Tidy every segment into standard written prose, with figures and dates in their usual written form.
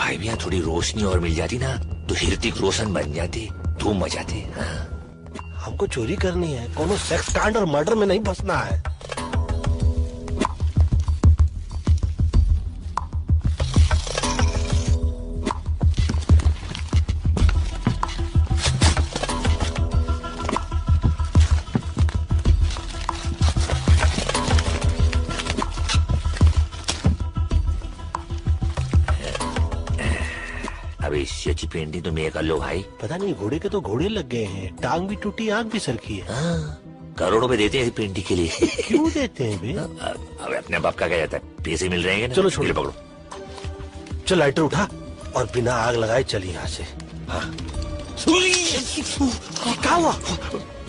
भाई भैया थोड़ी रोशनी और मिल जाती ना तो ऋतिक रोशन बन जाती, धूम मचाते। हमको चोरी करनी है, कोनो सेक्स कांड और मर्डर में नहीं फंसना है। अबे इससे अच्छी पेंटिंग तो मैं कर लो भाई। पता नहीं घोड़े के तो घोड़े लग गए हैं, टांग भी टूटी, आंख भी सरकी है। करोड़ों रुपए देते हैं पेंटिंग के लिए। क्यों देते हैं बे? अब अपने बाप का क्या जाता है, पैसे मिल रहे हैं ना। चलो छोड़ो, पकड़ो। चल लाइटर उठा और बिना आग लगाए चल यहाँ से। हाँ। क्या हुआ?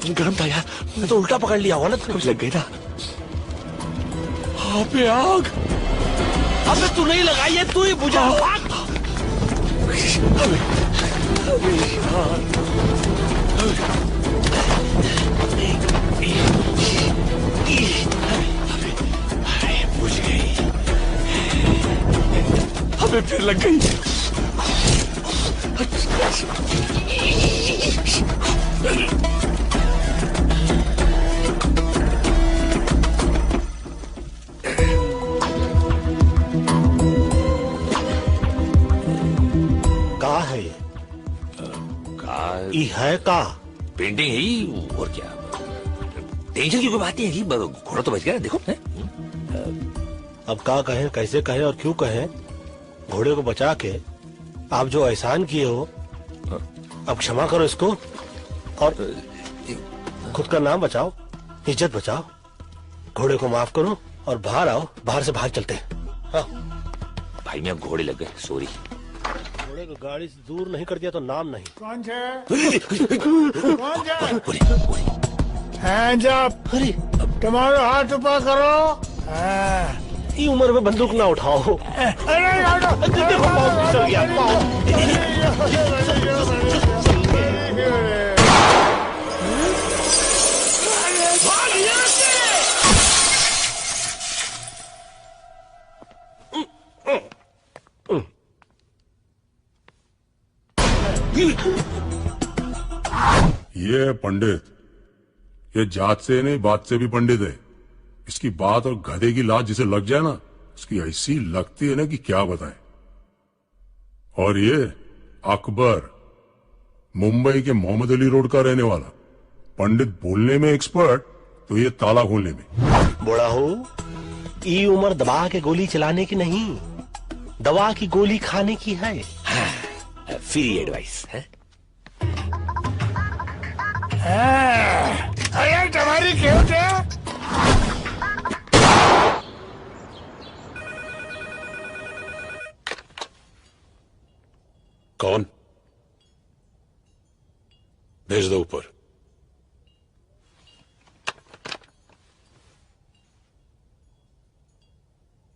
गरम था यार, मैं तो उल्टा पकड़ लिया, गलत कुछ लग गई ना। अबे आग! अबे तू नहीं लगाई है, तू ही बुझा। बुझ गई। अबे फिर लग गई। कहाँ है ये? है का पेंटिंग ही और क्या। टेंशन की कोई बात नहीं है, घोड़ा तो बच गया देखो है? अब का कहे, कैसे कहे और क्यों कहे? घोड़े को बचा के आप जो एहसान किए हो, अब क्षमा करो इसको और खुद का नाम बचाओ, इज्जत बचाओ। घोड़े को माफ करो और बाहर आओ, बाहर से बाहर चलते हैं। हाँ। भाई मैं घोड़े लग गए, सॉरी। घोड़े को गाड़ी से दूर नहीं कर दिया तो नाम नहीं। कौन है? जब अरे तुम्हारे हाथ ऊपर करो। ये उम्र में बंदूक ना उठाओ। देखो पाँव फिसल गया, ये है पंडित, ये जात से नहीं बात से भी पंडित है। इसकी बात और गधे की लात जिसे लग जाए ना, उसकी ऐसी लगती है ना कि क्या बताएं। और ये अकबर, मुंबई के मोहम्मद अली रोड का रहने वाला, पंडित बोलने में एक्सपर्ट तो ये ताला खोलने में। बड़ा हो, ये उम्र दबा के गोली चलाने की नहीं, दवा की गोली खाने की है। हाँ, फ्री एडवाइस है। अरे तुम्हारी क्यों थे? कौन? भेज दो ऊपर।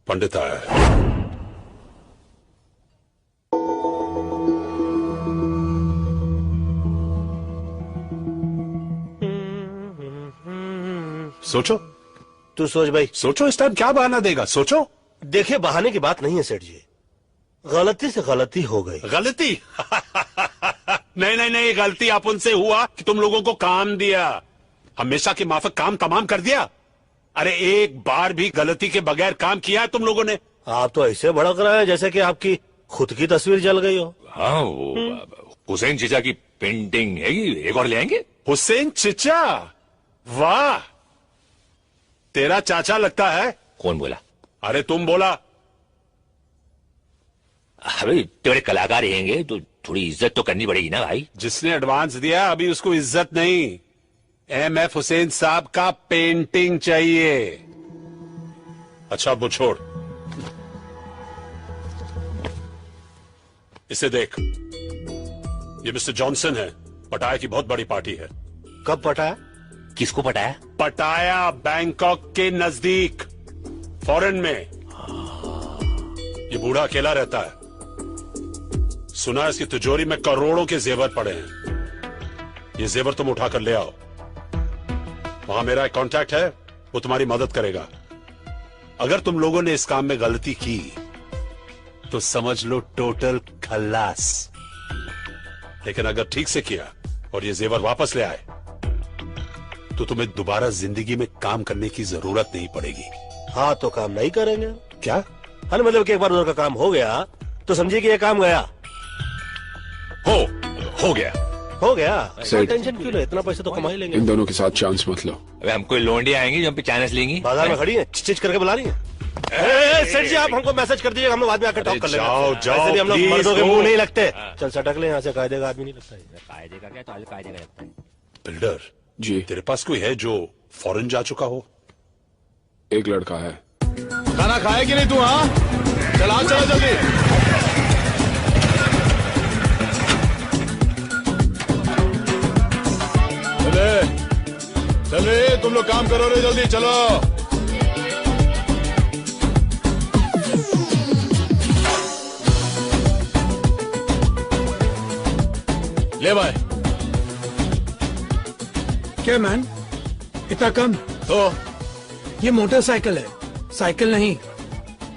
पंडित आया है। सोचो, तू सोच भाई। सोचो इस टाइम क्या बहाना देगा, सोचो। देखिए बहाने की बात नहीं है सेठ जी, गलती से गलती हो गई। गलती? नहीं नहीं नहीं, गलती अपन से हुआ कि तुम लोगों को काम दिया, हमेशा के माफक काम तमाम कर दिया। अरे एक बार भी गलती के बगैर काम किया है तुम लोगों ने? आप तो ऐसे भड़क रहे हैं जैसे कि आपकी खुद की तस्वीर जल गई हो। हाँ, वो हुसैन चीचा की पेंटिंग है, एक और ले आएंगे। हुसैन चिचा? वाह, तेरा चाचा लगता है। कौन बोला? अरे तुम बोला। अबे तेरे कलाकार रहेंगे तो थोड़ी इज्जत तो करनी पड़ेगी ना भाई। जिसने एडवांस दिया अभी उसको इज्जत नहीं, एमएफ हुसैन साहब का पेंटिंग चाहिए। अच्छा वो छोड़, इसे देख, ये मिस्टर जॉनसन है, पटाया की बहुत बड़ी पार्टी है। कब पटाया? किसको पटाया? पटाया बैंकॉक के नजदीक, फॉरेन में। ये बूढ़ा अकेला रहता है, सुना है इसकी तिजोरी में करोड़ों के जेवर पड़े हैं। ये जेवर तुम उठाकर ले आओ। वहां मेरा एक कांटेक्ट है, वो तुम्हारी मदद करेगा। अगर तुम लोगों ने इस काम में गलती की तो समझ लो टोटल खल्लास। लेकिन अगर ठीक से किया और ये जेवर वापस ले आए तो तुम्हें दोबारा जिंदगी में काम करने की जरूरत नहीं पड़ेगी। हाँ तो काम नहीं करेंगे। क्या? अरे मतलब कि एक बार उधर का काम हो गया तो समझिए कि ये काम गया। हो गया। हो गया। सही। टेंशन क्यों ले, इतना पैसा तो कमा ही लेंगे। इन दोनों के साथ चांस मत लो। अबे हम कोई लोंडी आएंगी जो हम पे चांस लेंगी? बाजार में खड़ी है, चिच करके बुला रही है। सेठ जी आप हमको मैसेज कर दीजिएगा, हम लोग बाद में आकर टॉक कर लेंगे। जाओ, वैसे भी हम लोग please, मर्दों के हो। मुंह नहीं लगते। चल सटक ले यहाँ से, कायदे का आदमी नहीं लगता है। कायदे का क्या, तो कायदे का लगता है। बिल्डर जी, तेरे पास कोई है जो फॉरेन जा चुका हो? एक लड़का है। खाना खाए कि नहीं तू? हाँ चला चला जल्दी। चले तुम लोग काम करो रे, जल्दी चलो। ले भाई। क्या मैन, इतना कम? तो ये मोटरसाइकिल है, साइकिल नहीं।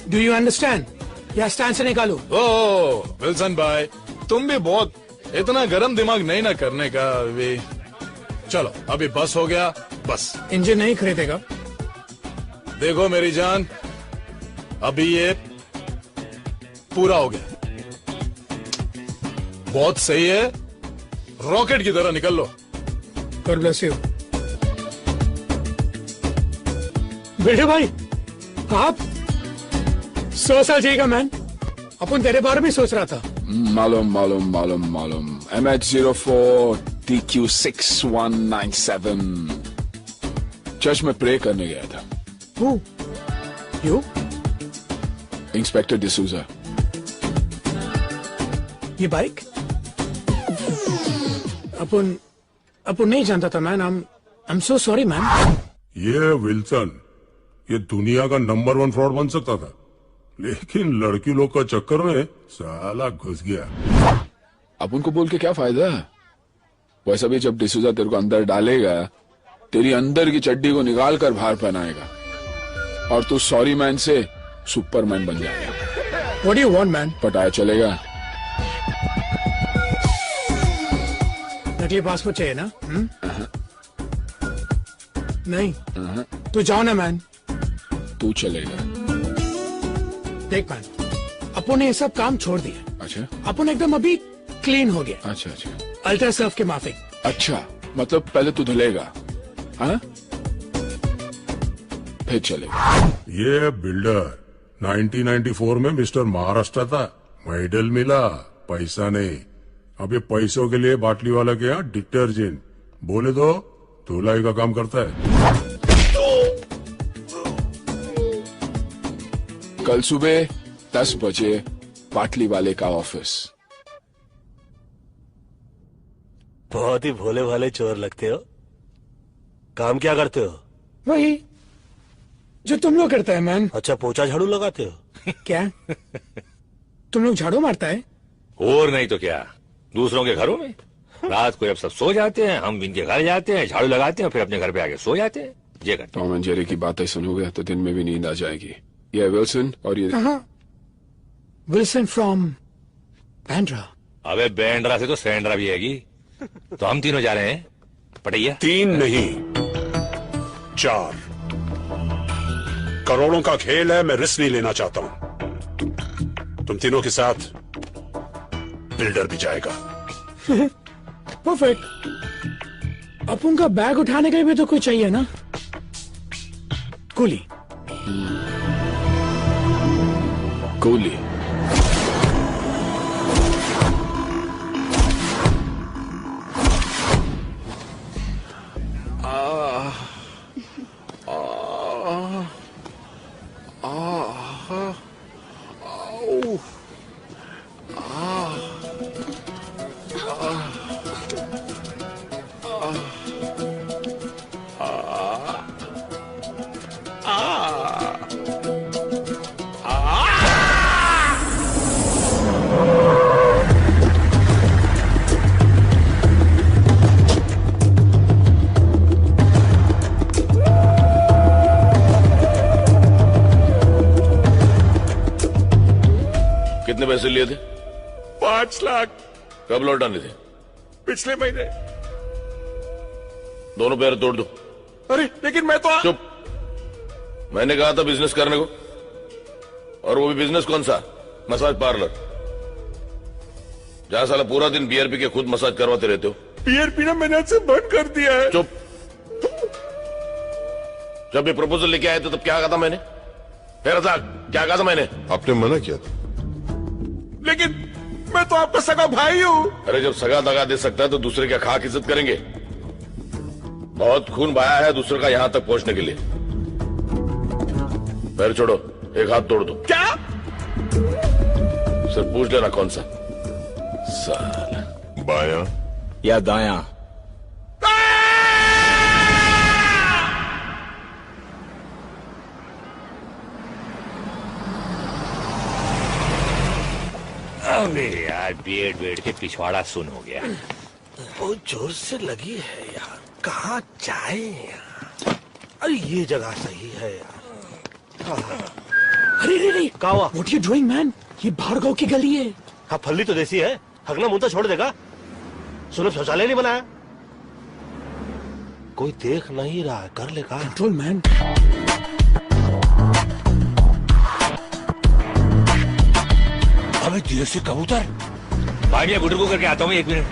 Do you understand? या स्टैंड से निकालो। ओ विल्सन भाई, तुम भी बहुत इतना गरम दिमाग नहीं ना करने का भी। चलो अभी बस हो गया, बस। इंजन नहीं खरीदेगा? देखो मेरी जान, अभी ये पूरा हो गया, बहुत सही है, रॉकेट की तरह निकल लो। God bless you. बेटे भाई, आप 100 साल जिएगा मैन। अपन तेरे बारे में सोच रहा था। मालूम मालूम मालूम मालूम। MH04 TQ6197 चर्च में प्रे करने गया था। Who? You? इंस्पेक्टर डिसूजा। ये बाइक? अपन नहीं जानता था man. I'm so sorry man. ये विल्सन, ये दुनिया का नंबर 1 फ्रॉड बन सकता था, लेकिन लड़की लोग का चक्कर में साला घुस गया। अब उनको बोल के क्या फायदा? वैसा भी जब डिसूजा तेरे को अंदर डालेगा, तेरी अंदर की चड्डी को निकाल कर बाहर पहनाएगा और तू सॉरी मैन से सुपरमैन बन जाएगा। What do you want man? पटाया चलेगा? नकली पासपोर्ट चाहिए ना? नहीं तो जाओ ना मैन। तू चलेगा। देख मैन, अपन ने ये सब काम छोड़ दिया। अच्छा अपन एकदम अभी क्लीन हो गया। अच्छा अच्छा अल्ट्रा सर्फ के माफिक। अच्छा, मतलब पहले तू धुलेगा, हाँ? फिर चलेगा। ये बिल्डर 1994 में मिस्टर महाराष्ट्र था, मेडल मिला, पैसा नहीं। अब ये पैसों के लिए बाटली वाला के यहाँ डिटर्जेंट बोले तो धुलाई का काम करता है। कल सुबह 10 बजे बाटली वाले का ऑफिस। बहुत ही भोले भाले चोर लगते हो। काम क्या करते हो? वही जो तुम लोग करता है मैन। अच्छा, पोछा झाड़ू लगाते हो? क्या तुम लोग झाड़ू मारता है? और नहीं तो क्या, दूसरों के घरों में। रात को जब सब सो जाते हैं, हम इनके घर जाते हैं, झाड़ू लगाते हैं, फिर अपने घर पे आके सो जाते हैं। ये करते टॉम एंड जेरी की बातें सुनोगे तो दिन में भी नींद आ जाएगी। ये विल्सन और ये विल्सन फ्रॉम बैंड्रा। हैं। अबे बैंड्रा से तो सैंड्रा भी हैगी। तो हम तीनों जा रहे हैं पटैया। 3 नहीं 4 करोड़ों का खेल है, मैं रिस्क नहीं लेना चाहता हूं। तुम तीनों के साथ बिल्डर भी जाएगा। परफेक्ट। अपन का बैग उठाने के लिए भी तो कोई चाहिए ना। कुली। गोली। पैसे लिए थे? 5 लाख कब लौटाने थे? पिछले महीने। दोनों पैर तोड़ दो। अरे लेकिन मैं तो चुप। मैंने कहा था बिजनेस करने को, और वो भी बिजनेस कौन सा? मसाज पार्लर, जहां साला पूरा दिन बियर पी के खुद मसाज करवाते रहते हो। बियर पीना मैंने आज से बंद कर दिया है। चुप। जब ये प्रपोजल लेके आए थे तब क्या कहा था मैंने? क्या कहा था मैंने? आपने मना किया था। लेकिन मैं तो आपका सगा भाई हूँ। अरे जब सगा दगा दे सकता है तो दूसरे क्या खाक इज्जत करेंगे? बहुत खून बहाया है दूसरे का यहां तक पहुंचने के लिए। पैर छोड़ो, एक हाथ तोड़ दो। क्या? सिर्फ पूछ लेना कौन सा। साला बायां या दायां? अबे यार बेड के पिछवाड़ा सुन हो गया। बहुत जोर से लगी है यार, कहाँ जाए यार? अरे ये जगह सही है यार। अरे रे रे, क्या हुआ? What you doing man? ये भार्गव की गली है। हाँ फल्ली तो देसी है, हगना मुंह तो छोड़ देगा। सुलभ शौचालय नहीं बनाया, कोई देख नहीं रहा है, कर ले का कंट्रोल मैन। अबे देर से कबूतर। भाई मैं गुडर को करके आता हूँ 1 मिनट।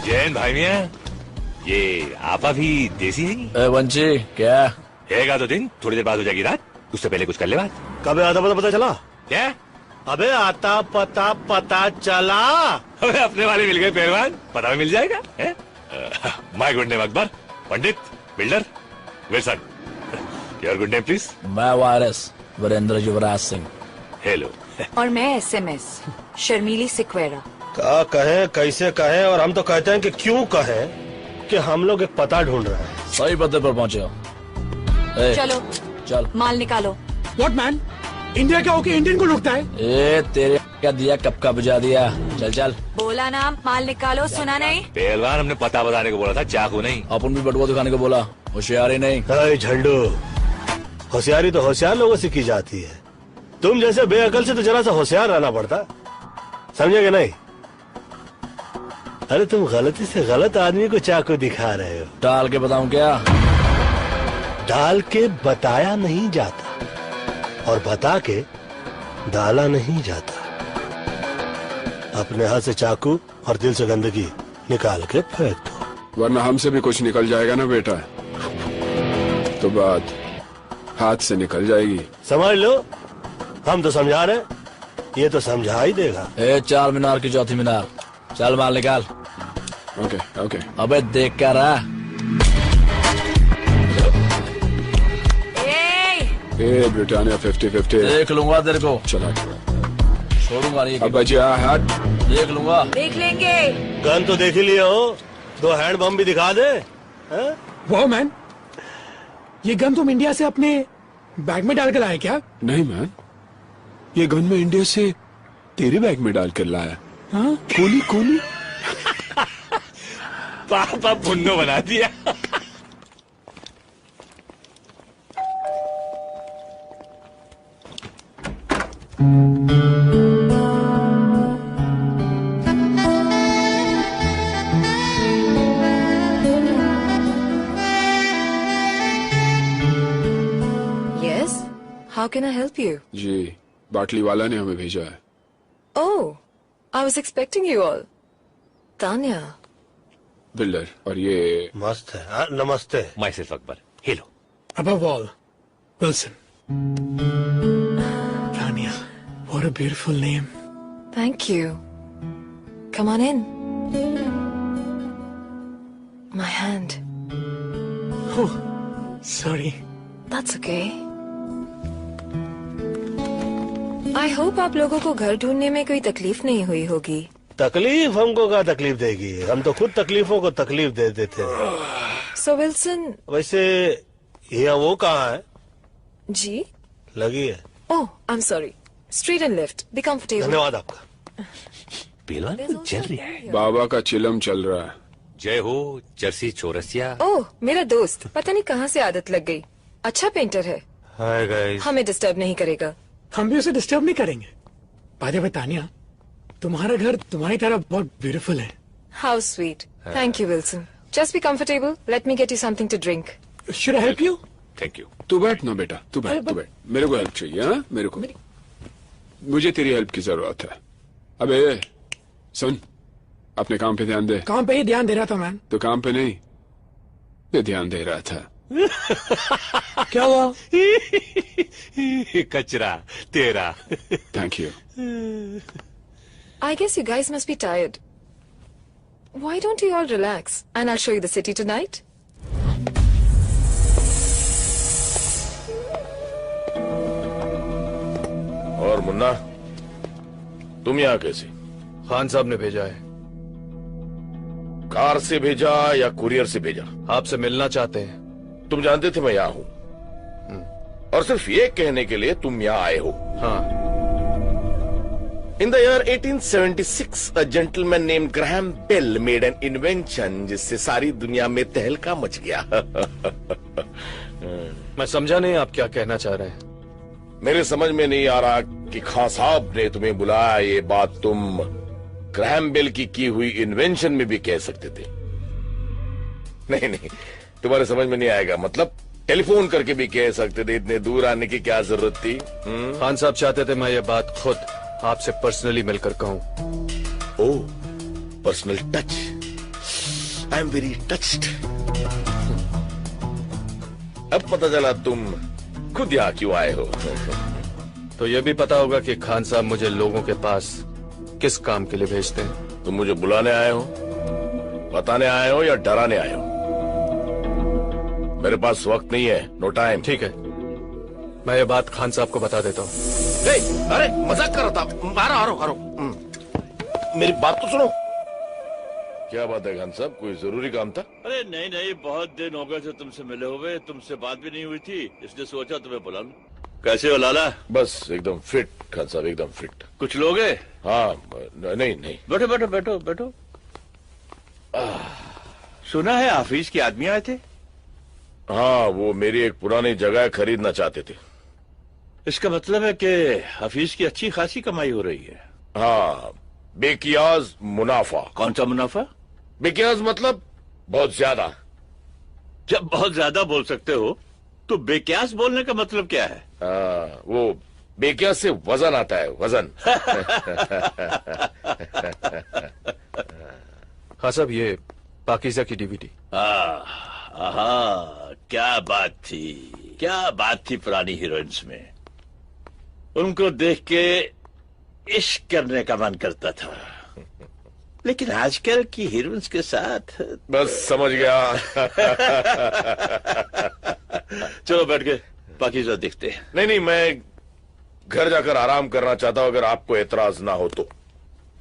जैन भाई मियाँ, ये आपा भी देसी है? वंशी क्या हैगा तो दिन, थोड़ी देर बाद हो जाएगी रात, उससे पहले कुछ कर ले बात। कब आता पता चला? क्या? अबे आता पता चला। अबे अपने वाले मिल गए पहलवान, पता भी मिल जाएगा। My good name Akbar, Pandit, builder, Wilson. Your good name please? मैं वारिस वीरेंद्र युवराज सिंह। हेलो। और मैं SMS शर्मीली सिक्वेरा। क्या कहें, कैसे कहें, और हम तो कहते हैं कि क्यों कहें कि हम लोग एक पता ढूंढ रहे हैं। सही पते पर पहुंचे हो। चलो चल माल निकालो। What man? इंडिया का होके इंडियन को लुटता है? ए तेरे क्या दिया, कब का बुझा दिया। चल चल बोला ना माल निकालो, सुना नहीं? पहलवान हमने पता बताने को बोला था, चाकू नहीं। अपन भी बटुआ दिखाने को बोला, होशियारी नहीं। अरे झंडू, होशियारी तो होशियार लोगों से की जाती है, तुम जैसे बेअकल से तो जरा सा होशियार रहना पड़ता, समझे कि नहीं? अरे तुम गलती से गलत आदमी को चाकू दिखा रहे हो। डाल के बताऊं क्या? डाल के बताया नहीं जाता, और बता के डाला नहीं जाता। अपने हाथ से चाकू और दिल से गंदगी निकाल के फेंक दो, वरना हमसे भी कुछ निकल जाएगा ना बेटा, तो बात हाथ से निकल जाएगी। समझ लो, हम तो समझा रहे, ये तो समझा ही देगा। ए 4 मीनार की चौथी मीनार, चल माल निकाल। Okay okay. अबे देख क्या रहा? ए ब्रिटानिया 50-50 देख लूंगा तेरे को, चला छोड़ूंगा नहीं। अब बचिया हाथ देख लूंगा। देख लेंगे। गन तो देख ही लिया हो, 2 हैंड बम भी दिखा दे। वाह मैन, ये गन तुम इंडिया से अपने बैग में डाल कर लाए क्या? नहीं मैन, ये गन में इंडिया से तेरे बैग में डाल कर लाया। हाँ? कोली कोली। पापा पुन्नो बना दिया। Yes, how can I help you? जी, बाटली वाला ने हमें भेजा है। Oh, I was expecting you all. Tanya. Builder, और ये मस्त है। हाँ, नमस्ते। My self Akbar. Hello. Above all, Wilson. Tanya, what a beautiful name. Thank you. Come on in. My hand. Oh, sorry. That's okay. I hope आप लोगों को घर ढूंढने में कोई तकलीफ नहीं हुई होगी। तकलीफ हमको क्या तकलीफ देगी, हम तो खुद तकलीफों को तकलीफ दे देते हैं। So Wilson. वैसे ये वो कहाँ है? जी? लगी है। Oh, I'm sorry. Straight and left. Be comfortable. धन्यवाद आपका। पहलवान कुछ चल रहा है। बाबा का चिलम चल रहा है, जय हो जर्सी चौरसिया। ओह मेरा दोस्त, पता नहीं कहाँ से आदत लग गई। अच्छा पेंटर है। Hi guys. हमें डिस्टर्ब नहीं करेगा। हम भी उसे डिस्टर्ब नहीं करेंगे। बाय द वे तानिया, तुम्हारा घर तुम्हारी तरह बहुत ब्यूटीफुल है। How sweet. Thank you Wilson. Just be comfortable. Let me get you something to drink. Should I help you? Thank you. तू बैठ ना बेटा, तू बैठ, तू बैठ। मेरे को हेल्प चाहिए। हाँ, मेरे को, मुझे तेरी हेल्प की जरूरत है। अबे सुन, अपने काम पे ध्यान दे। काम पे ही ध्यान दे रहा था मैन। तो काम पे नहीं, पे ध्यान दे रहा था। क्या हुआ? कचरा तेरा। Thank you. I guess you guys must be tired. Why don't you all relax and I'll show you the city tonight? और मुन्ना, तुम यहाँ कैसे? खान साहब ने भेजा है। कार से भेजा या कुरियर से भेजा? आपसे मिलना चाहते हैं। तुम जानते थे मैं यहाँ हूँ, और सिर्फ ये कहने के लिए तुम यहाँ आए हो। हाँ। In the year 1876, a gentleman named Graham Bell made an invention जिससे सारी दुनिया में तहलका मच गया। मैं समझा नहीं आप क्या कहना चाह रहे हैं। मेरे समझ में नहीं आ रहा कि खान साहब ने तुम्हें बुलाया, ये बात तुम ग्रैहम बेल की हुई इन्वेंशन में भी कह सकते थे। नहीं नहीं, तुम्हारे समझ में नहीं आएगा। मतलब टेलीफोन करके भी कह सकते थे, इतने दूर आने की क्या जरूरत थी? खान साहब चाहते थे मैं ये बात खुद आपसे पर्सनली मिलकर कहूं। Oh, personal touch. I am very touched. अब पता चला तुम खुद यहाँ क्यों आए हो। तो ये भी पता होगा कि खान साहब मुझे लोगों के पास किस काम के लिए भेजते हैं। तुम मुझे बुलाने आए हो, बताने आए हो या डराने आए हो? मेरे पास वक्त नहीं है, नो टाइम। ठीक है, मैं ये बात खान साहब को बता देता हूँ। अरे मजाक कर रहा था। आ रहा। मेरी बात तो सुनो। क्या बात है खान साहब, कोई जरूरी काम था? अरे नहीं नहीं, बहुत दिन हो गए थे तुमसे मिले हुए, तुमसे बात भी नहीं हुई थी, इसलिए सोचा तुम्हें बुला लूं। कैसे हो लाला? बस एकदम फिट खान साहब, एकदम फिट। कुछ लोग हैं? हाँ, नहीं नहीं। बैठो बैठो बैठो बैठो। सुना है हाफिज के आदमी आए थे? हाँ, वो मेरी एक पुरानी जगह खरीदना चाहते थे। इसका मतलब है कि हाफिज की अच्छी खासी कमाई हो रही है। हाँ, बेकियाज मुनाफा। कौन सा मुनाफा? बेकियाज मतलब बहुत ज्यादा। जब बहुत ज्यादा बोल सकते हो तो बेकियास बोलने का मतलब क्या है? वो बेकियाज से वजन आता है, वजन। हाँ साहब, ये पाकीज़ा की डीवीडी। क्या बात थी, क्या बात थी पुरानी हीरोइंस में। उनको देख के इश्क करने का मन करता था, लेकिन आजकल की हीरोइंस के साथ। बस समझ गया। चलो बैठ के पाकीज़ा देखते हैं। नहीं नहीं, मैं घर जाकर आराम करना चाहता हूँ, अगर आपको एतराज ना हो तो।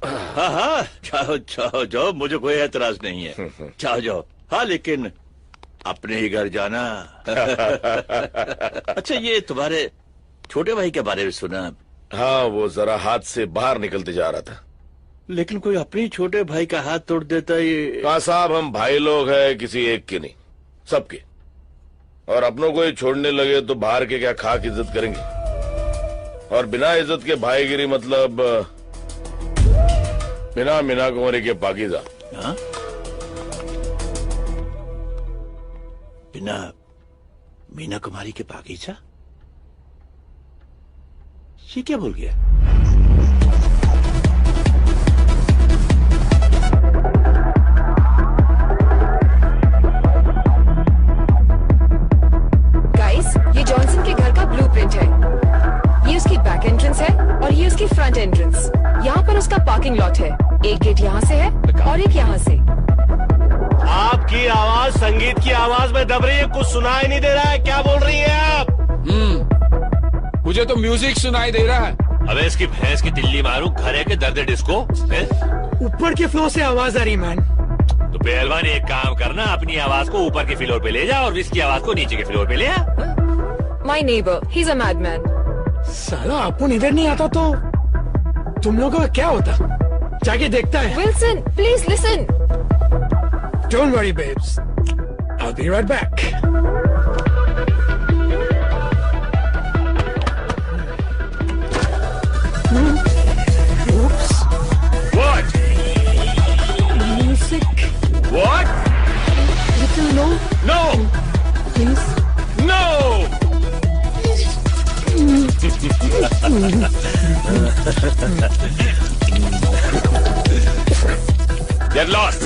हाँ हाँ, जाओ जाओ जाओ, मुझे कोई एतराज नहीं है। जाओ जाओ। हाँ, लेकिन अपने ही घर जाना। अच्छा, ये तुम्हारे छोटे भाई के बारे में सुना? हाँ, वो जरा हाथ से बाहर निकलते जा रहा था। लेकिन कोई अपने छोटे भाई का हाथ तोड़ देता ये? कहा साहब, हम भाई लोग हैं, किसी एक के नहीं, सबके। और अपनों को ही छोड़ने लगे तो बाहर के क्या खाक इज्जत करेंगे? और बिना इज्जत के भाईगिरी मतलब बिना मीना कुमारी के पाकीज़ा। हाँ? बिना मीना कुमारी के पाकीज़ा? ये क्या बोल गया? गाइस, ये जॉनसन के घर का ब्लूप्रिंट है। ये उसकी बैक एंट्रेंस है और ये उसकी फ्रंट एंट्रेंस। यहाँ पर उसका पार्किंग लॉट है। एक गेट यहाँ से है और एक यहाँ से। आपकी आवाज संगीत की आवाज में दब रही है, कुछ सुनाई नहीं दे रहा है। क्या बोल रही है आप? मुझे तो म्यूजिक सुनाई दे रहा है। अबे इसकी भैंस की दिल्ली मारू, घर है के दर्द डिस्को। ऊपर के फ्लोर से आवाज आ रही मैन। तो पहलवान एक काम करना, अपनी आवाज को ऊपर के फ्लोर पे ले जा और इसकी आवाज को नीचे के फ्लोर पे ले आ। My neighbor, he's a madman. साला अपन इधर नहीं आता तो तुम लोगों का क्या होता? जाके देखता है। Wilson, please listen. Don't worry, babes. I'll be right back. Oops. What? Music. What? Little low, No! please. No! Get lost!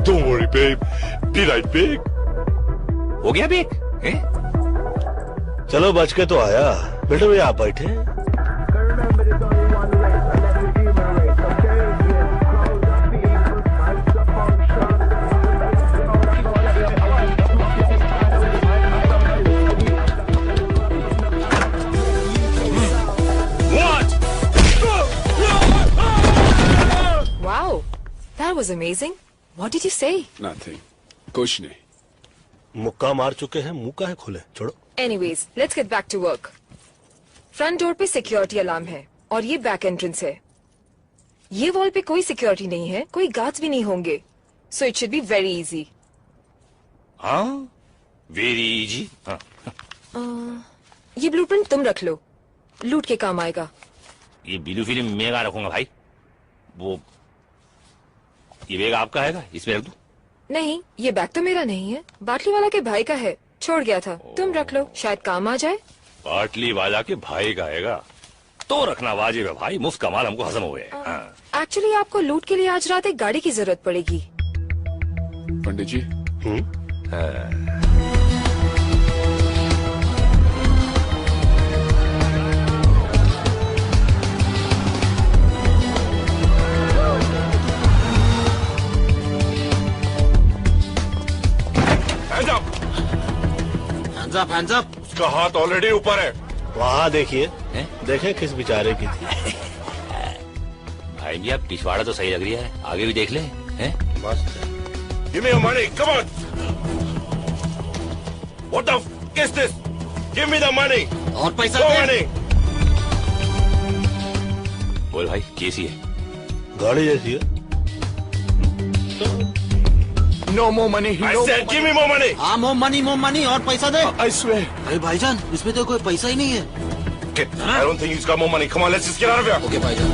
Don't worry, babe. Be right back. हो गया बेक? हैं? चलो बच के तो आया। बेटे भैया आप बैठे। Wow, that was amazing. What did you say? Nothing. कुछ नहीं. मुक्का मार चुके हैं, मुंह का है खोले, छोड़ो। Anyways, let's get back to work. Front door पे सिक्योरिटी अलार्म है और ये बैक एंट्रेंस है. ये वॉल पे कोई सिक्योरिटी नहीं है, कोई गार्ड्स भी नहीं होंगे. So it should be very easy. हाँ? Very easy. हाँ. ये ब्लूप्रिंट तुम रख लो, लूट के काम आएगा. ये ब्लू फिल्म मैं रखूंगा भाई. वो ये बैग आपका है, इसमें रख दूं? नहीं, ये बैग तो मेरा नहीं है, बाटली वाला के भाई का है, छोड़ गया था. तुम रख लो, शायद काम आ जाए. बाटली वाला के भाई का हैगा तो रखना वाजिब है भाई. मुफ्त का माल हमको हजम हो गया. हाँ. एक्चुअली आपको लूट के लिए आज रात एक गाड़ी की जरूरत पड़ेगी. पंडित जी. Hands up. उसका हाथ ऑलरेडी ऊपर है. वहाँ देखिए, देखें किस बेचारे की थी. भाई जी आप पिछवाड़ा तो सही लग रही है, आगे भी देख ले. हैं? मस्त है. Give me your money. Come on. What the f is this? Give me the money. और पैसा No दे. money. बोल भाई कैसी है? गाड़ी जैसी है. No more money. I said give me more money. हाँ मोर मनी और पैसा दे. I swear. अरे भाईजान इसमें तो कोई पैसा ही नहीं है. Okay. I don't think he's got more money. Come on, let's just get out of here. Okay भाईजान.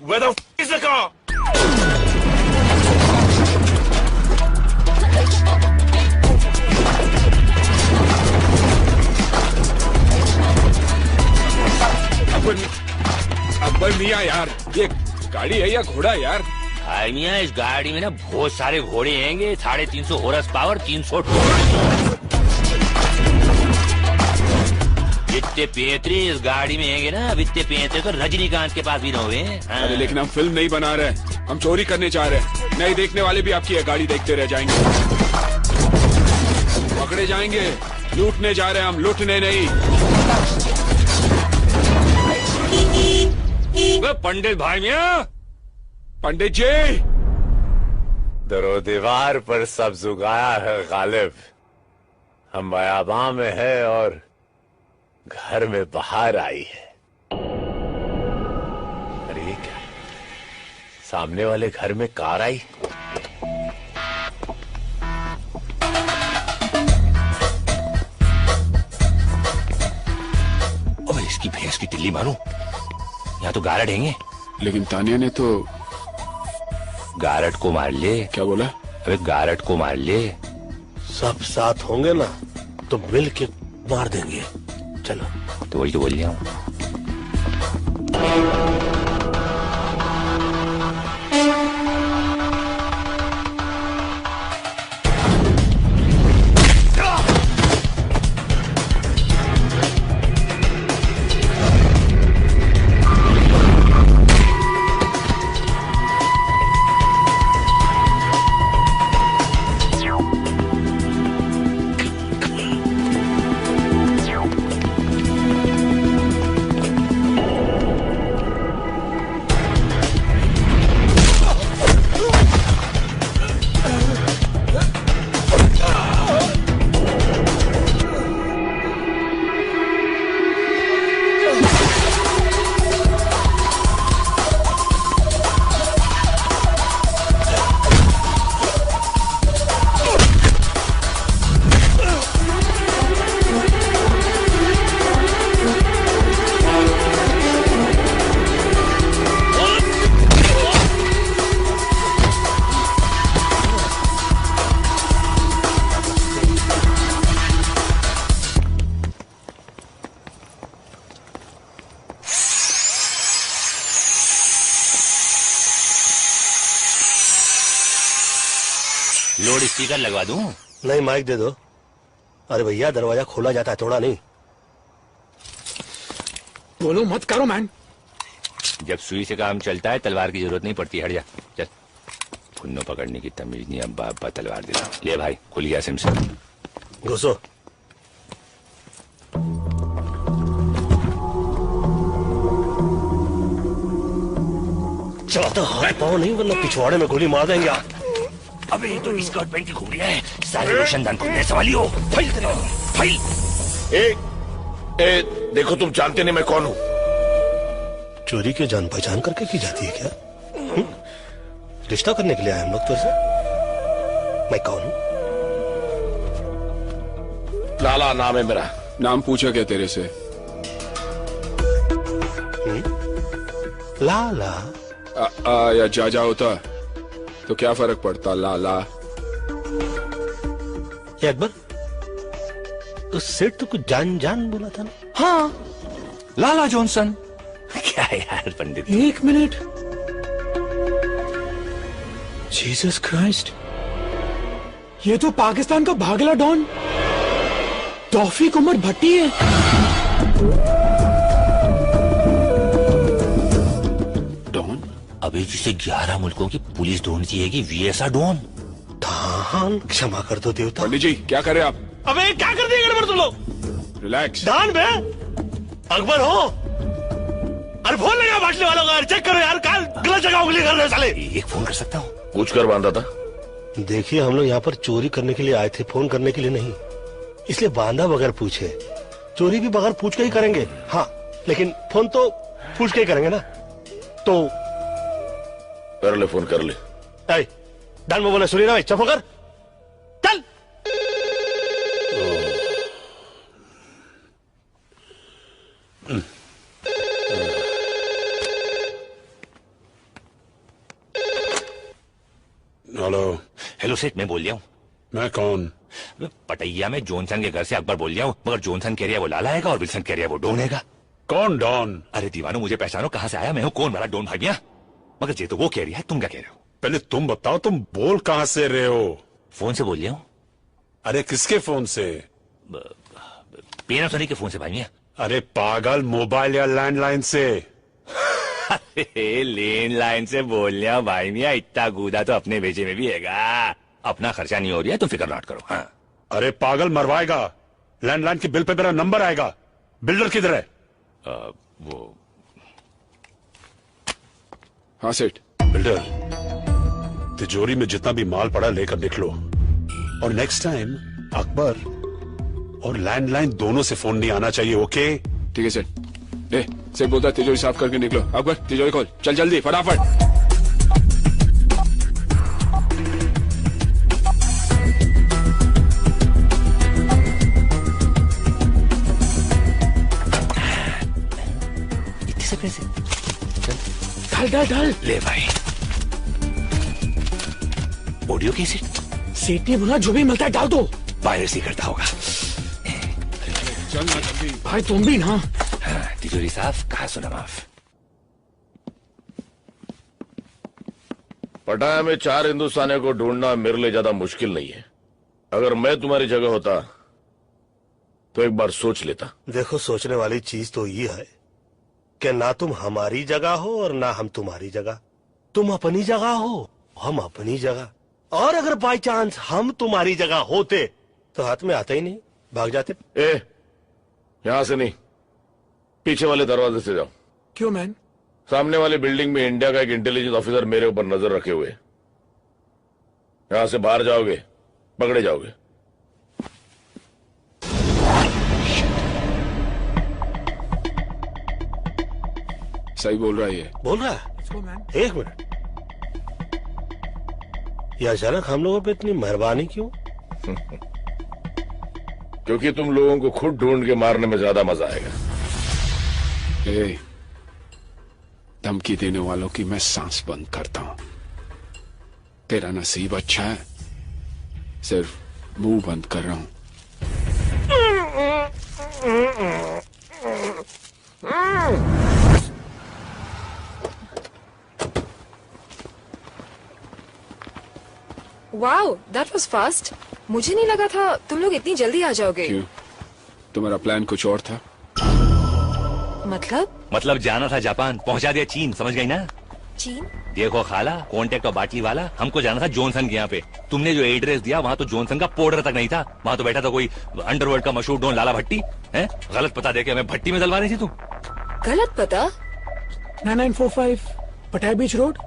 Where the f is the car? Akbar मियाँ यार, ये गाड़ी है या घोड़ा यार? भाई मियाँ इस गाड़ी में ना बहुत सारे घोड़े हैंगे. 350 हॉर्स पावर, 300 जितने पेंतरे इस गाड़ी में हैंगे ना, इतने पेंतरे तो रजनीकांत के पास भी न हुए. हाँ. अरे लेकिन हम फिल्म नहीं बना रहे, हम चोरी करने जा रहे हैं. नहीं देखने वाले भी आपकी ये गाड़ी देखते रह जाएंगे. पकड़े जाएंगे. लूटने जा रहे हैं हम, लूटने नहीं. पंडित भाई मियाँ. पंडित जी. दरो दीवार पर सब्ज उगाया है गालिब. हम बयाबां में है और घर में बाहर आई है. अरे ये क्या, सामने वाले घर में कार आई. ओए इसकी भैंस की टिल्ली मारूं. यहाँ तो गारड हैंगे. लेकिन तानिया ने तो गारड को मार ले. क्या बोला? अबे गारड को मार ले. सब साथ होंगे ना तो मिल के मार देंगे. चलो. तो वही तो बोल रहा हूँ. लोड स्पीकर लगवा दूं? नहीं, माइक दे दो। अरे भैया, दरवाजा खोला जाता है, तोड़ा नहीं। बोलो मत करो मैन। जब सुई से काम चलता है तलवार की जरूरत नहीं पड़ती। हट जा, चल। फुन्नो पकड़ने की तमीज नहीं, अब्बा अब्बा तलवार दे। ले भाई, खुल गया सिम से। घुसो। ज्यादा हाथ पाओ नहीं, वरना पिछवाड़े में गोली मार देंगे आप। अबे ये तो स्कर्ट पहन की घूमरिया है, सारे रोशनदान खुल गए। सवाली हो फाइल तेरे फाइल। देखो, तुम जानते नहीं मैं कौन हूं। चोरी की जान पहचान करके की जाती है क्या? रिश्ता करने के लिए आए हम लोग तो से। मैं कौन हूं? लाला नाम है मेरा। नाम पूछा क्या तेरे से? लाला या जाजा होता तो क्या फर्क पड़ता? लाला ये अकबर, तो सेठ तो कुछ जान जान बोला था ना? हाँ, लाला जॉनसन। क्या यार पंडित। एक मिनट। जीसस क्राइस्ट, ये तो पाकिस्तान का भागला डॉन तौफीक उमर भट्टी है। डॉन? अभी जिसे 11 मुल्कों की पुलिस ढूंढती है कि वीएसआ डॉन। दान, क्षमा कर दो देवता। पंडित जी क्या कर रहे हैं आप? अबे क्या कर दिए गड़बड़ तुम लोग? रिलैक्स। दान बे अकबर हो। अरे फोन लगा बाटली वालों का, चेक करो यार, काल गलत जगह उंगली कर रहे हो साले। एक फोन कर सकता हूँ? पूछ कर बांधा था। देखिए, हम लोग यहाँ पर चोरी करने के लिए आए थे, फोन करने के लिए नहीं। इसलिए बांधा बगैर पूछे। चोरी भी बगैर पूछ के ही करेंगे, हाँ, लेकिन फोन तो पूछ के ही करेंगे ना। तो कर ले, फोन कर ले। डान में बोले, सुनी ना भाई, चुप कर, चल। हेलो। हेलो सेठ, मैं बोल रहा हूँ। मैं कौन? पटैया में जॉनसन के घर से अकबर बोल रहा हूँ, मगर जॉनसन कह रहा है वो लाला आएगा और विल्सन कह रहा है वो डॉन आएगा। कौन डॉन? अरे दीवानो, मुझे पहचानो, कहाँ से आया? मैं हूँ कौन वाला डॉन भागिया। मगर ये तो वो कह रही है, तुम क्या कह रहे हो? पहले तुम बताओ, तुम बोल कहाँ से रहे हो? फोन से बोल रहा हूँ। अरे किसके फोन से? पीएम सोनी के फोन से भागिया। अरे पागल, मोबाइल या लैंडलाइन से? लैंडलाइन से बोल रहा हूँ भाई मियाँ, इतना गूदा तो अपने बेचे में भी हैगा। अपना खर्चा नहीं हो रहा है, तुम फिक्र मत करो। हाँ। अरे पागल, मरवाएगा। लैंडलाइन के बिल पे मेरा नंबर आएगा। बिल्डर किधर है? वो हाँ सेठ। बिल्डर, तिजोरी में जितना भी माल पड़ा लेकर निकलो, और नेक्स्ट टाइम अकबर और लैंडलाइन दोनों से फोन नहीं आना चाहिए, ओके? ठीक है सेठ। सेठ बोलता है तिजोरी साफ करके निकलो। अकबर तिजोरी खोल, चल जल्दी फटाफट। इतने से पैसे डाल डाल डाल। ले भाई। Audio cassette? सेठ ने बोला जो भी मिलता है डाल दो। पायरेसी करता होगा। चल ना जल्दी। भाई तुम भी ना। हाँ, तिजोरी साफ, कहा सुना माफ। पटाया में 4 हिंदुस्तानियों को ढूंढना मेरे लिए ज्यादा मुश्किल नहीं है। अगर मैं तुम्हारी जगह होता तो एक बार सोच लेता। देखो, सोचने वाली चीज तो ये है कि ना तुम हमारी जगह हो और ना हम तुम्हारी जगह। तुम अपनी जगह हो, हम अपनी जगह। और अगर बाई चांस हम तुम्हारी जगह होते तो हाथ में आते ही नहीं, भाग जाते। यहां से नहीं, पीछे वाले दरवाजे से जाओ। क्यों मैन? सामने वाली बिल्डिंग में इंडिया का एक इंटेलिजेंस ऑफिसर मेरे ऊपर नजर रखे हुए। यहां से बाहर जाओगे, पकड़े जाओगे। सही बोल रहा है ये। बोल रहा है? एक मिनट, ये अचानक हम लोगों पे इतनी मेहरबानी क्यों? क्योंकि तुम लोगों को खुद ढूंढ के मारने में ज्यादा मजा आएगा। धमकी देने वालों की मैं सांस बंद करता हूं। तेरा नसीब अच्छा है, सिर्फ मुंह बंद कर रहा हूं। Wow, that was fast. मुझे नहीं लगा था तुम लोग इतनी जल्दी आ जाओगे। क्यों? तुम्हारा प्लान कुछ और था? मतलब जाना था जापान, पहुंचा दिया चीन, समझ गई ना? चीन? देखो खाला, कॉन्टेक्ट और बाटली वाला, हमको जाना था जॉनसन के यहाँ पे। तुमने जो एड्रेस दिया वहाँ तो जॉनसन का पाउडर तक नहीं था, वहाँ तो बैठा था कोई अंडरवर्ल्ड का मशहूर डॉन लाला भट्टी। है गलत पता देके हमें भट्टी में जलवा रही थी तुम। गलत पता? 9945 पटाया बीच रोड।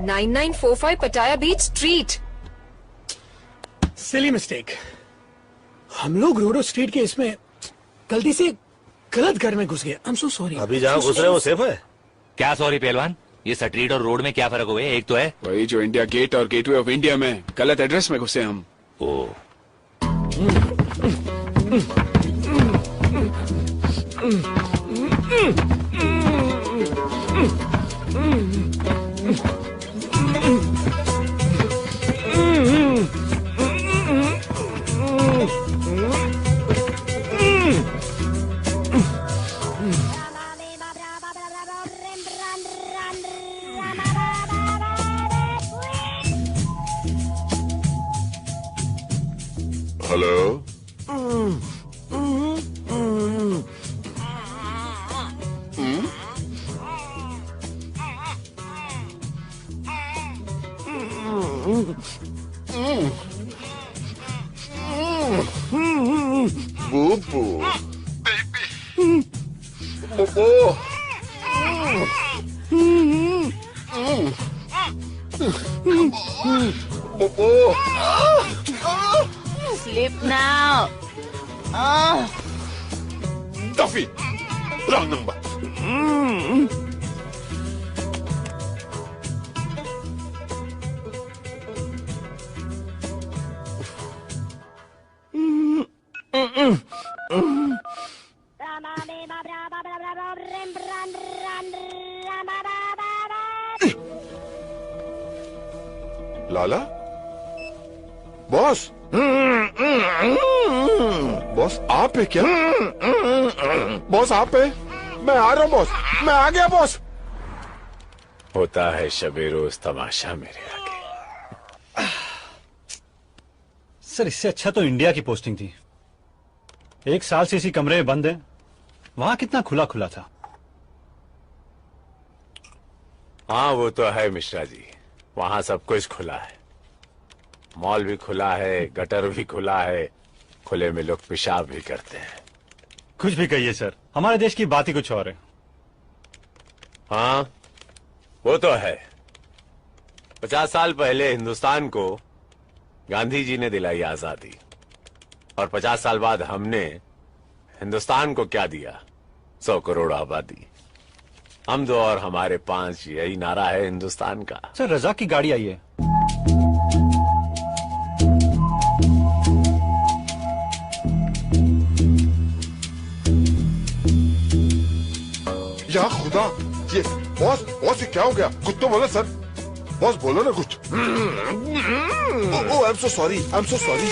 9945 पटाया बीच स्ट्रीट। Silly mistake. हम लोग रोडो स्ट्रीट के इसमें गलती से गलत घर में घुस गए। I am so sorry. अभी जहाँ घुस रहे हो वो सेफ है? क्या सॉरी पहलवान, ये स्ट्रीट और रोड में क्या फर्क हुए? एक तो है वही जो इंडिया गेट और गेटवे ऑफ इंडिया में गलत एड्रेस में घुसे हम। ओ हेलो। बूबू Sleep now. Duffy, wrong number. लाला? बॉस? बॉस आप है क्या? बॉस आप है? मैं आ रहा हूँ बॉस, मैं आ गया बॉस। होता है शबे रोज तमाशा मेरे आगे। सर इससे अच्छा तो इंडिया की पोस्टिंग थी। 1 साल से इसी कमरे में बंद है, वहां कितना खुला खुला था। हाँ वो तो है मिश्रा जी, वहां सब कुछ खुला है। मॉल भी खुला है, गटर भी खुला है, खुले में लोग पेशाब भी करते हैं। कुछ भी कहिए सर, हमारे देश की बात ही कुछ और है। हाँ वो तो है। 50 साल पहले हिंदुस्तान को गांधी जी ने दिलाई आजादी, और 50 साल बाद हमने हिंदुस्तान को क्या दिया? 100 करोड़ आबादी। हम 2 और हमारे 5, यही नारा है हिंदुस्तान का। सर रजा की गाड़ी आई है। या खुदा, ये बॉस बॉस ये क्या हो गया? कुछ तो बोलो सर। बॉस बोलो ना कुछ। I am so sorry, I am so sorry.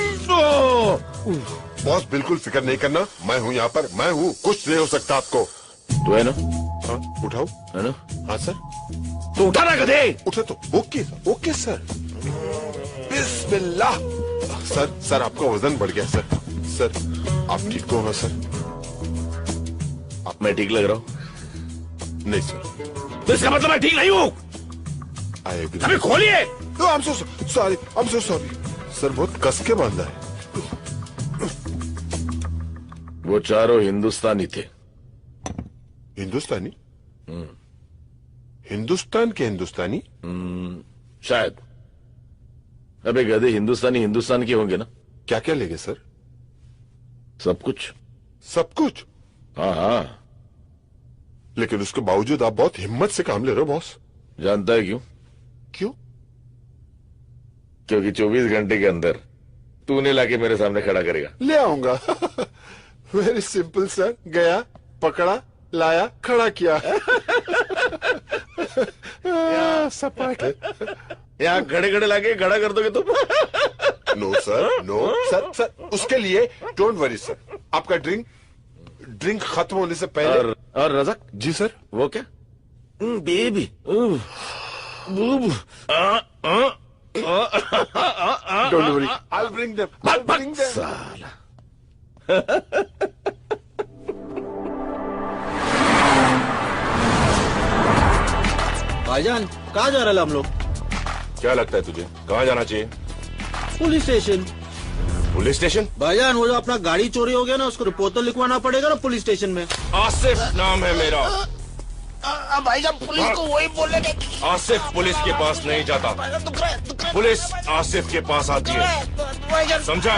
Boss बिल्कुल फिक्र नहीं करना, मैं हूँ यहाँ पर, मैं हूँ, कुछ नहीं हो सकता आपको। तू है ना? हाँ उठाओ। है ना? हाँ सर। तो उठा ना गधे। उठे तो ओके ओके सर। बिस्मिल्लाह। सर आपका वजन बढ़ गया सर। सर आप ठीक तो हो ना सर? मैं ठीक लग रहा हूँ? नहीं सर। तो इसका मतलब मैं ठीक नहीं हूँ। अभी खोलिए। I am so sorry, I am so sorry sir, बहुत कस के बांधा है। वो चारों हिंदुस्तानी थे। हिंदुस्तानी? हिंदुस्तान के हिंदुस्तानी? शायद। अबे गधे, हिंदुस्तानी हिंदुस्तान के होंगे ना? क्या क्या लेंगे सर? सब कुछ। सब कुछ? हाँ हाँ। लेकिन उसके बावजूद आप बहुत हिम्मत से काम ले रहे हो बॉस। जानता है क्यों? क्यों? क्योंकि 24 घंटे के अंदर तूने लाके मेरे सामने खड़ा करेगा। ले आऊंगा। Very simple sir. गया, पकड़ा, लाया, खड़ा किया। सपाट। यहाँ खड़े खड़े लाके खड़ा कर दोगे तुम? No sir, no sir. Sir उसके लिए डोंट वरी सर। आपका ड्रिंक खत्म होने से पहले। और रज़ाक जी सर। वो क्या? Baby Don't worry, I'll bring them. I'll bring them. साला। भाईजान कहाँ जा रहे हैं हम लोग? क्या लगता है तुझे कहाँ जाना चाहिए? Police station. Police station? भाईजान वो जो अपना गाड़ी चोरी हो गया ना, उसको रिपोर्ट तो लिखवाना पड़ेगा ना पुलिस स्टेशन में। आसिफ नाम है मेरा। भाईजान पुलिस को वही बोलने के। आसिफ पुलिस के पास नहीं जाता, पुलिस आसिफ के पास आती है, समझा?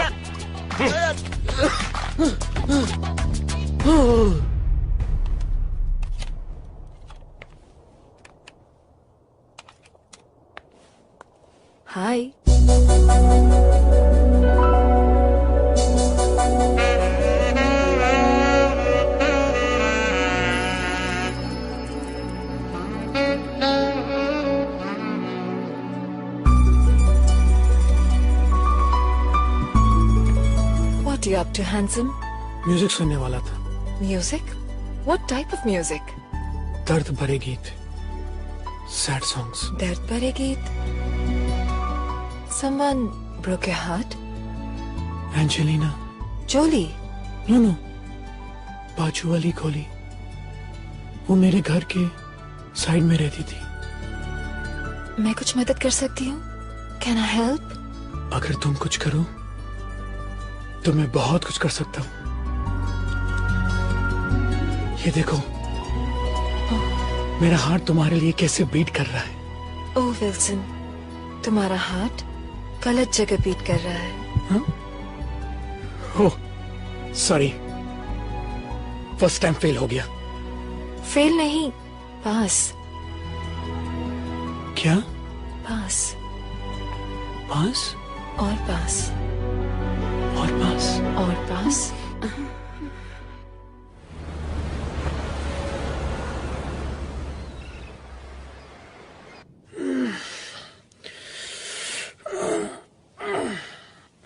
हाय। What are you up to, handsome? Music सुनने वाला था। Music? What type of music? दर्द भरे गीत, सैड सॉन्ग्स। दर्द भरे गीत। Someone broke your heart? Angelina Jolie? No, बाजू वाली खोली, वो मेरे घर के साइड में रहती थी। मैं कुछ मदद कर सकती हूँ? Can I help? अगर तुम कुछ करो तो मैं बहुत कुछ कर सकता हूँ। ये देखो, मेरा हार्ट तुम्हारे लिए कैसे बीट कर रहा है। ओह विल्सन, तुम्हारा हार्ट गलत जगह बीट कर रहा है। Oh sorry, first time fail हो गया। फेल नहीं, पास। क्या? पास। पास और पास और पास और पास।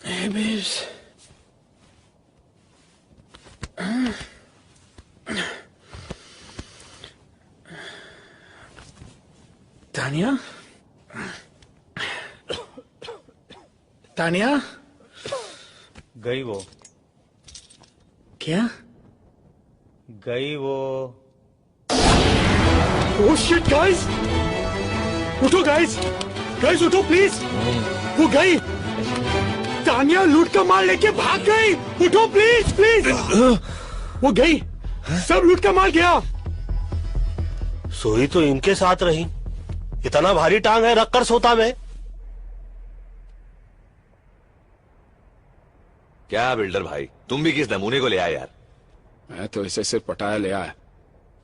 Hey, babes. तानिया, तानिया, गई वो। क्या? गई वो। ओह शिट गाइस, उठो गाइस, गाइस उठो प्लीज। वो गई, तानिया लूट का माल लेके भाग गई। उठो प्लीज प्लीज। वो गई, सब लूट का माल गया। सोई तो इनके साथ रही, इतना भारी टांग है, रख कर सोता मैं। क्या बिल्डर भाई, तुम भी किस नमूने को ले आए यार? मैं तो इसे सिर्फ पटाया ले आया,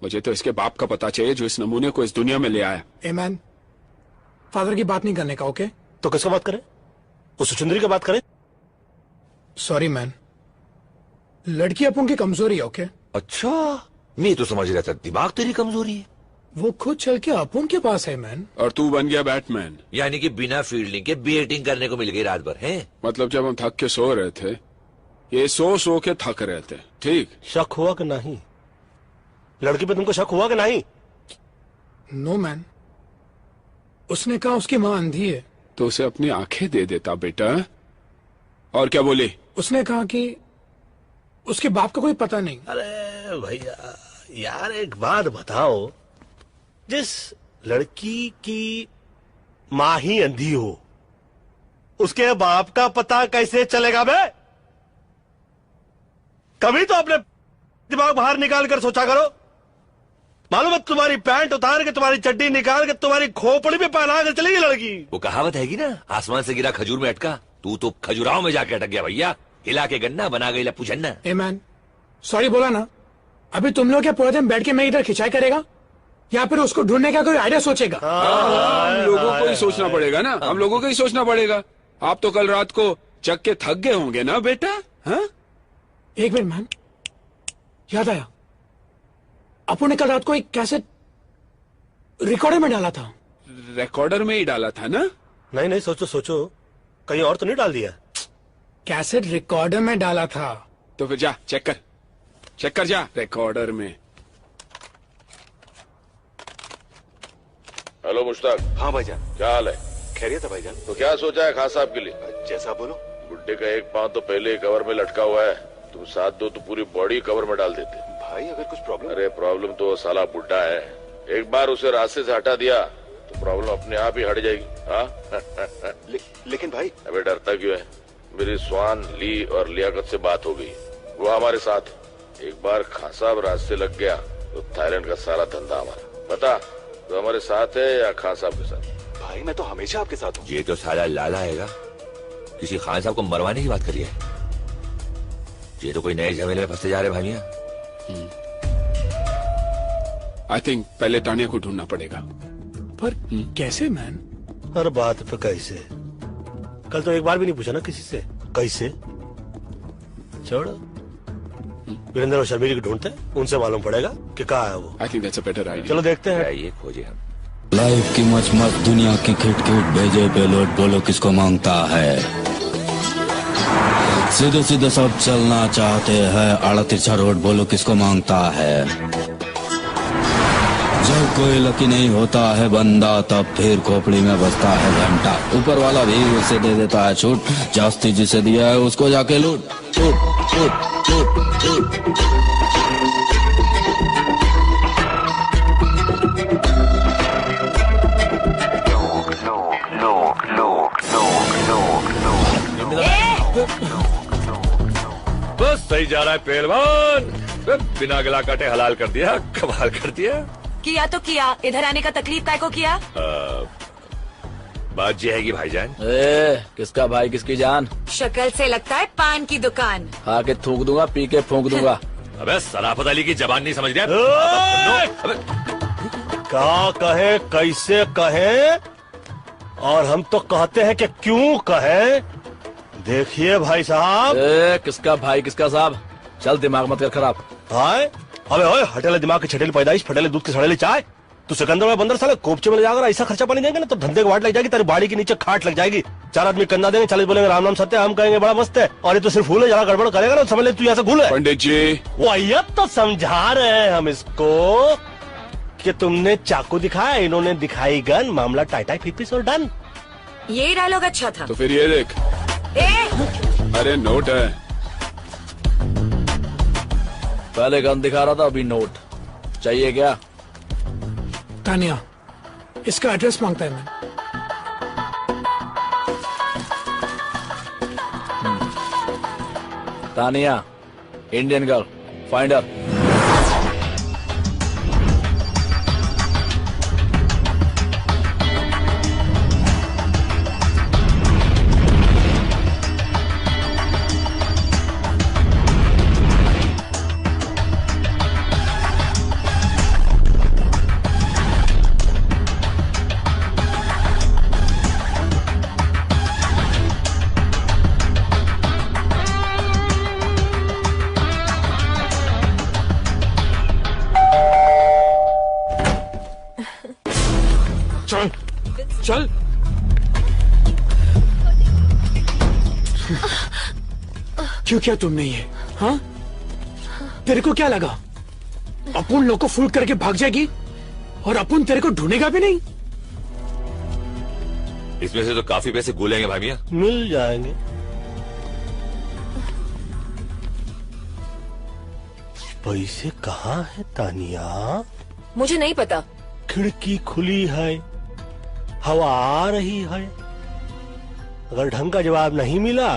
मुझे तो इसके बाप का पता चाहिए जो इस नमूने को इस दुनिया में ले आया। ए मैन, फादर की बात नहीं करने का, ओके? तो किसका बात करें? उस सुचुंदरी की बात करें? सॉरी मैन, लड़की अपुन की कमजोरी है, ओके? अच्छा, मैं तो समझ रहा था दिमाग तेरी कमजोरी है। वो खुद चल के अपुन के पास है मैन। और तू बन गया बैटमैन। यानी कि बिना फील्डिंग के बैटिंग करने को मिल गई रात भर, है? मतलब जब हम थक के सो रहे थे, ये सो के थक रहे थे, ठीक? शक हुआ कि नहीं? लड़की पे तुमको शक हुआ कि नहीं? नो मैन, उसने कहा उसकी माँ अंधी है। तो उसे अपनी आंखें दे देता बेटा। और क्या बोली? उसने कहा कि उसके बाप का कोई पता नहीं। अरे भैया यार, एक बात बताओ, जिस लड़की की माँ ही अंधी हो, उसके बाप का पता कैसे चलेगा बे? कभी तो अपने दिमाग बाहर निकाल कर सोचा करो। मालूम है, तुम्हारी पैंट उतार के, तुम्हारी चड्डी निकाल के, तुम्हारी खोपड़ी में पहना कर चलेगी लड़की। वो कहावत हैगी ना, आसमान से गिरा खजूर में अटका। तू तो खजुराहो में जाके अटक गया भैया, हिला के गन्ना बना गई लप्पू झन्ना। ए मैन, सॉरी बोला ना। अभी तुम लोग क्या पूरे दिन बैठ के मैं इधर खिंचाई करेगा, या फिर उसको ढूंढने का कोई आइडिया सोचेगा? हम लोगों को ही सोचना पड़ेगा ना, हम लोगों को ही सोचना पड़ेगा। आप तो कल रात को चक के थक गए होंगे ना बेटा? हाँ? एक मिनट मैन, याद आया, अपू ने कल रात को एक कैसेट रिकॉर्डर में डाला था। रिकॉर्डर में ही डाला था ना? नहीं नहीं, सोचो सोचो, कहीं और तो नहीं डाल दिया? कैसेट रिकॉर्डर में डाला था। तो फिर जा चेक कर जा रिकॉर्डर में। हेलो मुश्ताक। हाँ भाईजान। क्या हाल है? खैरियत है भाईजान। तो क्या सोचा है खान साहब के लिए? जैसा बोलो। बुड्ढे का एक पांव तो पहले ही कवर में लटका हुआ है, तुम साथ दो तो पूरी बॉडी कवर में डाल देते। भाई अगर कुछ प्रॉब्लम? अरे प्रॉब्लम तो साला बुड्ढा है, एक बार उसे रास्ते से हटा दिया तो प्रॉब्लम अपने आप ही हट जाएगी। हाँ लेकिन भाई। अबे डरता क्यों है? मेरी स्वान, ली और लियाकत से बात हो गई, वो हमारे साथ। एक बार खान साहब रास्ते लग गया तो थाईलैंड का सारा धंधा हमारा। बता तो हमारे साथ है या खान साहब के साथ? भाई मैं तो हमेशा आपके साथ हूँ। ये तो साला लाला हैगा, किसी खान साहब को मरवाने की बात करी है। ये तो कोई नए झमेले में फंसते जा रहे भाइया। आई थिंक पहले तानिया को ढूंढना पड़ेगा। पर कैसे मैन? हर बात पे कैसे? कल तो एक बार भी नहीं पूछा ना किसी से कैसे। छोड़, वीरेंद्र और शर्मिली को ढूंढते हैं, उनसे मालूम पड़ेगा कि कहाँ है वो। I think that's a better idea. चलो देखते हैं। ये खोजे हम। लाइफ की मच मच दुनिया की खिट खिट भेजे पेलोड बोलो किसको मांगता है। सीधे सीधे सब चलना चाहते हैं, आड़ा तिरछा रोड बोलो किसको मांगता है। जब कोई लकी नहीं होता है बंदा, तब फिर खोपड़ी में बजता है घंटा। ऊपर वाला भी उसे दे देता है छूट, जास्ती जिसे दिया है उसको जाके लूट लूट लूट लूट लूट। बस सही जा रहा है पहलवान, बिना गला काटे हलाल कर दिया, कमाल कर दिया। किया तो किया, इधर आने का तकलीफ काय को किया? बात ये है कि भाईजान। किसका भाई किसकी जान? शक्ल से लगता है पान की दुकान। आके थूक दूंगा, पी के फूंक दूंगा। अबे सराफत अली की जबान नहीं समझ रहा। क्या कहे, कैसे कहे, और हम तो कहते हैं कि क्यों कहे। देखिए भाई साहब। किसका भाई किसका साहब? चल दिमाग मत कर खराब। हाय अबे ओए, हटेले दिमाग की छटेली पैदाइश, फटेले दूध की सड़ेली चाय। तू सिकंदर में बंदर साले कोपचे में ले जाकर ऐसा खर्चा पानी देंगे ना तो धंधे की वाट लग जाएगी, तेरी बाड़ी के नीचे खाट लग जाएगी। 4 आदमी कंधा देंगे, 40 बोलेंगे राम नाम सत्य, हम कहेंगे बड़ा मस्त है, और ये तो सिर्फ फूल है, जरा गड़बड़ करेगा ना समझ ले तू यहाँ से घूल है। पंडित जी वो तो समझा रहे हैं हम इसको कि तुमने चाकू दिखाया, इन्होंने दिखाई गन, मामला टाइटाई फिपिस और डन। ये डायलॉग अच्छा था। तो फिर ये देख। अरे नोट है। पहले गन दिखा रहा था, अभी नोट चाहिए क्या? तानिया, इसका एड्रेस मांगता है मैं। Tania, Indian girl, finder. चल क्यों किया तुमने ये? हाँ, तेरे को क्या लगा अपन लोग को फूल करके भाग जाएगी और अपन तेरे को ढूंढेगा भी नहीं? इसमें से तो काफी पैसे गुलेंगे भाई मियां। मिल जाएंगे। पैसे कहाँ है तानिया? मुझे नहीं पता। खिड़की खुली है, हवा आ रही है, अगर ढंग का जवाब नहीं मिला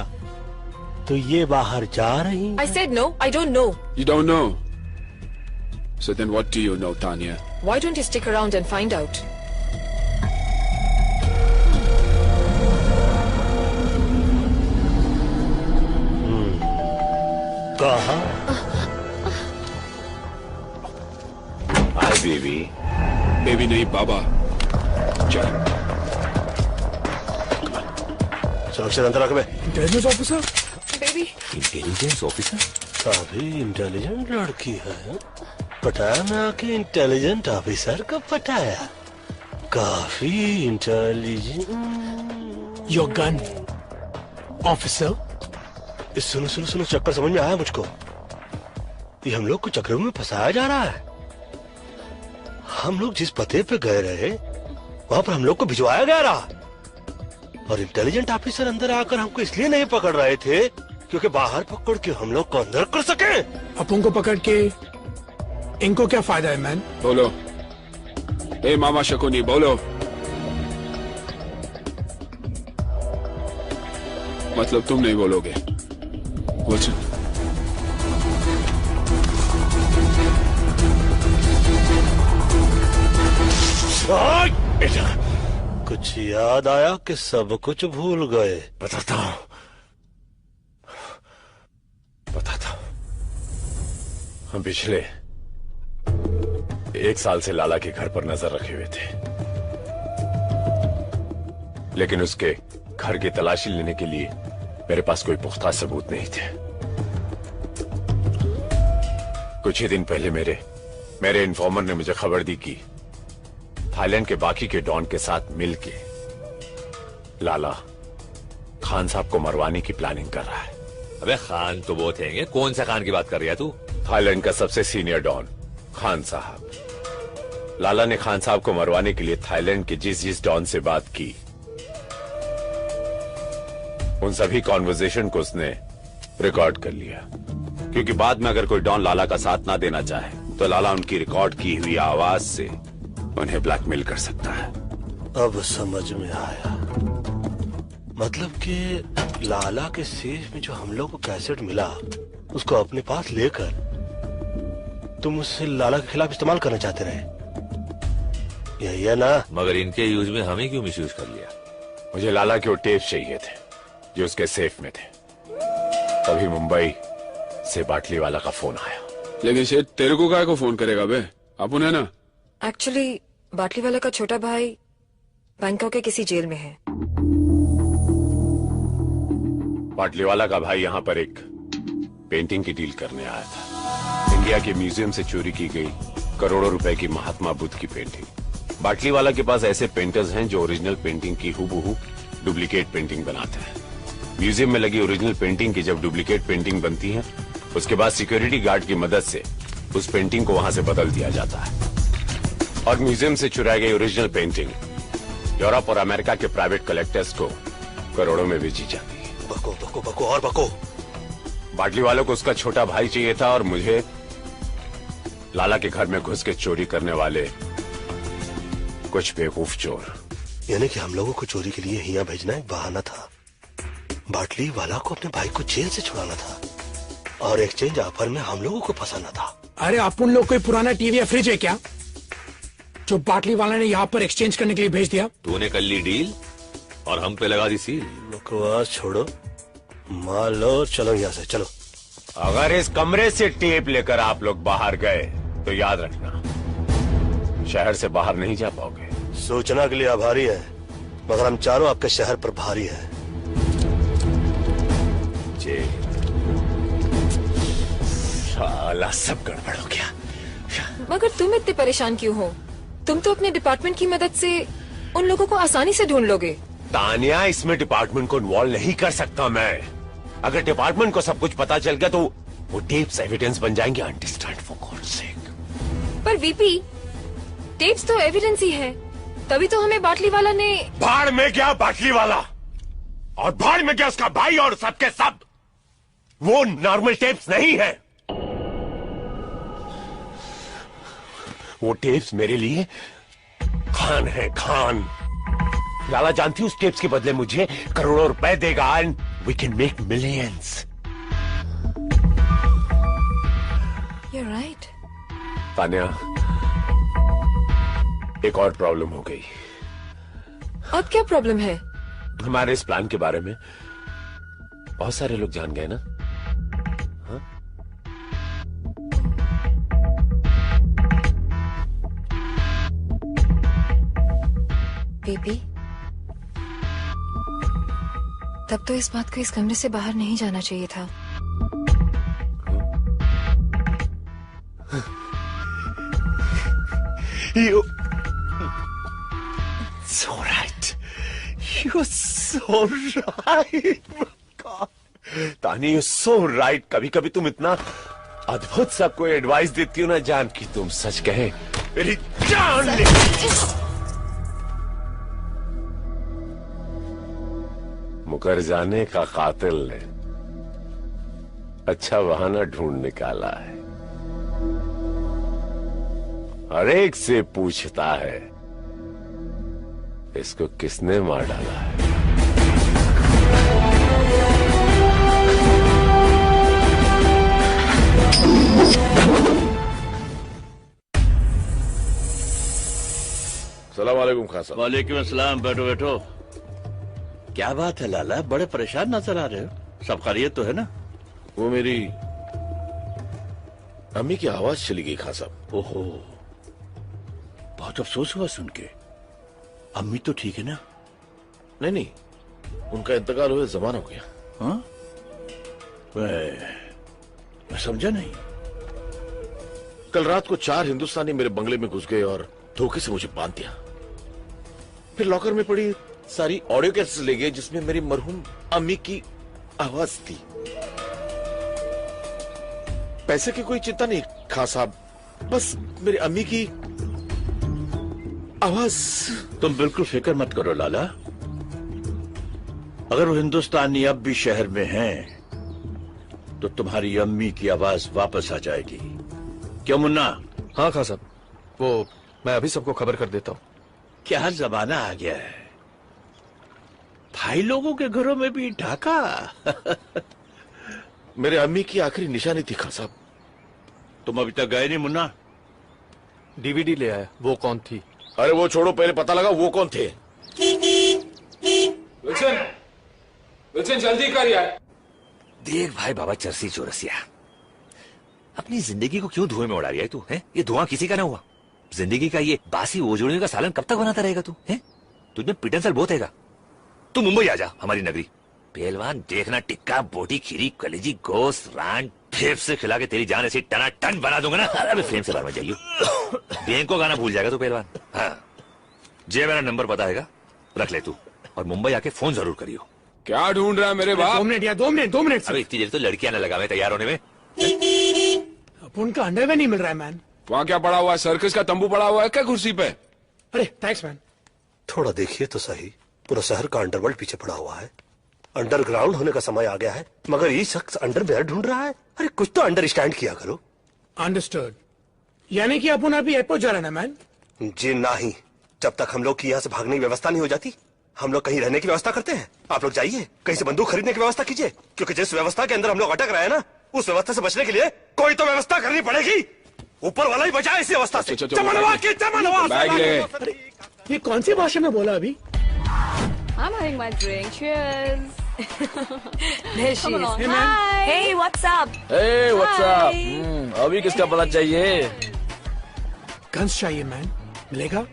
तो ये बाहर जा रही। I said no, I don't know. You don't know. So then what do you know, Tanya? Why don't you stick around and find out? कहाँ? Hi baby. बेबी नहीं बाबा। चल। सुरक्षित अंदर रख बे। Intelligence officer. Baby. Intelligence officer? काफी intelligent लड़की है। पटाया में आके इंटेलिजेंट ऑफिसर को पटाया। काफी इंटेलिजेंट। Your gun officer. सुनो सुनो सुनो, चक्कर समझ में आया मुझको। ये हम लोग को चक्रों में फंसाया जा रहा है। हम लोग जिस पते पे गए रहे वहां पर हम लोग को भिजवाया गया रहा। और इंटेलिजेंट ऑफिसर अंदर आकर हमको इसलिए नहीं पकड़ रहे थे क्योंकि बाहर पकड़ के हम लोग को अंदर कर सके। अपन को पकड़ के इनको क्या फायदा है मैन? बोलो। ए मामा शकुनी बोलो। मतलब तुम नहीं बोलोगे? वचन। बेटा कुछ याद आया कि सब कुछ भूल गए? बताता हूं। हम पिछले 1 साल से लाला के घर पर नजर रखे हुए थे, लेकिन उसके घर की तलाशी लेने के लिए मेरे पास कोई पुख्ता सबूत नहीं थे। कुछ ही दिन पहले मेरे इन्फॉर्मर ने मुझे खबर दी कि थाईलैंड के बाकी के डॉन के साथ मिलके लाला खान साहब को मरवाने की प्लानिंग कर रहा है। अबे खान तो बहुत हैं, कौन सा खान की बात कर रही है तू? थाईलैंड का सबसे सीनियर डॉन खान साहब। लाला ने खान साहब को मरवाने के लिए थाईलैंड के जिस डॉन से बात की, उन सभी कॉन्वर्सेशन को उसने रिकॉर्ड कर लिया, क्योंकि बाद में अगर कोई डॉन लाला का साथ ना देना चाहे तो लाला उनकी रिकॉर्ड की हुई आवाज से उन्हें ब्लैकमेल कर सकता है। अब समझ में आया। मतलब कि लाला के सेफ में जो हम लोग को कैसेट मिला उसको अपने पास लेकर तुम उससे लाला के खिलाफ इस्तेमाल करना चाहते रहे, यही है ना? मगर इनके यूज में हमें क्यों मिसयूज कर लिया? मुझे लाला के वो टेप चाहिए थे जो उसके सेफ में थे। तभी मुंबई से बाटली वाला का फोन आया। लेकिन शेठ तेरे को काय को फोन करेगा बे? आप उन्हें ना। एक्चुअली बाटली वाला का छोटा भाई बैंकॉक के किसी जेल में है। बाटली वाला का भाई यहाँ पर एक पेंटिंग की डील करने आया था। इंडिया के म्यूजियम से चोरी की गई करोड़ों रुपए की महात्मा बुद्ध की पेंटिंग। बाटली वाला के पास ऐसे पेंटर्स हैं जो ओरिजिनल पेंटिंग की हूबहू डुप्लीकेट पेंटिंग बनाते हैं। म्यूजियम में लगी ओरिजिनल पेंटिंग की जब डुप्लीकेट पेंटिंग बनती है, उसके बाद सिक्योरिटी गार्ड की मदद से उस पेंटिंग को वहां से बदल दिया जाता है और म्यूजियम से चुराई गई ओरिजिनल पेंटिंग यूरोप और अमेरिका के प्राइवेट कलेक्टर्स को करोड़ों में बेची जाती है। बको बको बको और बको। बाटली वालों को उसका छोटा भाई चाहिए था और मुझे लाला के घर में घुस के चोरी करने वाले कुछ बेवकूफ चोर। यानी कि हम लोगों को चोरी के लिए यहाँ भेजना एक बहाना था। बाटली वाला को अपने भाई को जेल से छुड़ाना था और एक्सचेंज ऑफर में हम लोगों को फंसाना था। अरे अपन लोग कोई पुराना टीवी या फ्रिज है क्या जो बाटली वाला ने यहाँ पर एक्सचेंज करने के लिए भेज दिया? तूने कर ली डील और हम पे लगा दी सील। बकवास छोड़ो, मान लो, चलो यहाँ से चलो। अगर इस कमरे से टेप लेकर आप लोग बाहर गए तो याद रखना शहर से बाहर नहीं जा पाओगे। सूचना के लिए आभारी है, मगर हम चारों आपके शहर पर भारी है। जी साला सब गड़बड़ हो गया। मगर तुम इतने परेशान क्यों हो? तुम तो अपने डिपार्टमेंट की मदद से उन लोगों को आसानी से ढूंढ लोगे। तानिया, इसमें डिपार्टमेंट को इन्वॉल्व नहीं कर सकता मैं। अगर डिपार्टमेंट को सब कुछ पता चल गया तो वो टेप्स एविडेंस बन जाएंगे। अंडरस्टैंड फॉर गॉड्स सेक। पर वीपी, टेप्स तो एविडेंस ही है, तभी तो हमें बाटली वाला ने। भाड़ में गया बाटली वाला और भाड़ में गया उसका भाई और सबके सब। वो नॉर्मल टेप्स नहीं है। वो टेप्स मेरे लिए खान है, खान। लाला जानती उस टेप्स के बदले मुझे करोड़ों रुपए देगा and we can make millions. You're right. Tania, एक और प्रॉब्लम हो गई। अब क्या प्रॉब्लम है? हमारे इस प्लान के बारे में बहुत सारे लोग जान गए ना। हाँ? बेबी, तब तो इस बात को इस कमरे से बाहर नहीं जाना चाहिए था। You so right. You're so right. God. तानी, you're so right. कभी कभी तुम इतना अद्भुत सबको एडवाइस देती हो ना जान की तुम सच कहे मेरी जान ले। मुकर जाने का कातिल ने अच्छा बहाना ढूंढ निकाला है। हर एक से पूछता है इसको किसने मार डाला है। सलाम वालेकुम खान साहब। वालेकुम अस्सलाम। बैठो बैठो। क्या बात है लाला, बड़े परेशान नजर आ रहे हो? सब खैरियत तो है ना? वो मेरी अम्मी की आवाज चली गई खान साहब। ओहो, बहुत अफसोस हुआ सुन के। अम्मी तो ठीक है ना? नहीं नहीं, उनका इंतकाल हुए जमाना हो गया। हाँ? मैं समझा नहीं। कल रात को 4 हिंदुस्तानी मेरे बंगले में घुस गए और धोखे से मुझे बांध दिया। फिर लॉकर में पड़ी सारी ऑडियो कैसेट्स ले गए जिसमें मेरी मरहूम अम्मी की आवाज थी। पैसे की कोई चिंता नहीं खान साहब, बस मेरी अम्मी की आवाज। तुम बिल्कुल फिक्र मत करो लाला। अगर वो हिंदुस्तानी अब भी शहर में हैं, तो तुम्हारी अम्मी की आवाज वापस आ जाएगी। क्यों मुन्ना? हाँ खान साहब, वो मैं अभी सबको खबर कर देता हूँ। क्या जमाना आ गया है, भाई लोगों के घरों में भी ढाका। मेरे अम्मी की आखिरी निशानी थी खान साहब। तुम अभी तक गए नहीं मुन्ना? डीवीडी ले आया। वो कौन थी? अरे वो छोड़ो, पहले पता लगा वो कौन थे। विल्सन, विल्सन जल्दी कर यार। देख भाई बाबा चरसी चौरसिया, अपनी जिंदगी को क्यों धुएं में उड़ा रही है तू? है ये धुआं किसी का ना हुआ। जिंदगी का ये बासी ओजोड़ियों का सालन कब तक बनाता रहेगा तू? है तुझमें पिटनसल बहुत हैगा। तू मुंबई आ जा, हमारी नगरी। पहलवान देखना, टिक्का बोटी खीरी कलेजी गोश्त रान फेफ से खिला के तेरी जान ऐसी टना टन बना दूंगा ना। अरे फ्रेम से बाहर में जाइयो। बैंक को गाना भूल जाएगा तू पहलवान। हाँ, जे मेरा नंबर पता हैगा, रख ले तू, और मुंबई आके फोन जरूर करियो। क्या ढूंढ रहा है मेरे बाप? 2 मिनट या 2 मिनट 2 मिनट। अबे इतनी देर तो लड़कियां ना लगा मैं तैयार होने में। अब उनका अंडरवेयर नहीं मिल रहा है मैन। वहाँ क्या पड़ा हुआ है? सर्कस का तंबू पड़ा हुआ है क्या कुर्सी पे? अरे थैंक्स मैन। थोड़ा देखिए तो सही, पूरा शहर का अंडरवर्ल्ड पीछे पड़ा हुआ है। अंडरग्राउंड होने का समय आ गया है, मगर ये शख्स अंडरवेयर ढूंढ रहा है। अरे कुछ तो अंडरस्टैंड किया करो। अंडरस्टूड। यानी कि अपन अभी एयरपोर्ट जा रहे हैं ना मैन? जी नहीं, जब तक हम लोग की यहाँ से भागने की व्यवस्था नहीं हो जाती, हम लोग कहीं रहने की व्यवस्था करते हैं। आप लोग जाइए, कहीं से बंदूक खरीदने की व्यवस्था कीजिए, क्योंकि जिस व्यवस्था के अंदर हम लोग अटक रहे हैं ना, उस व्यवस्था से बचने के लिए कोई तो व्यवस्था करनी पड़ेगी। ऊपर वाला ही बचाए इस व्यवस्था से। बैग ले। ये कौन सी भाषा में बोला अभी? I'm having my drink. Cheers. There she Come is. along. Hey, man. Hi. Hey, what's up? Hey, what's up? Hi. अभी किसका पता चाहिए? गन्स चाहिए मैन। मिलेगा?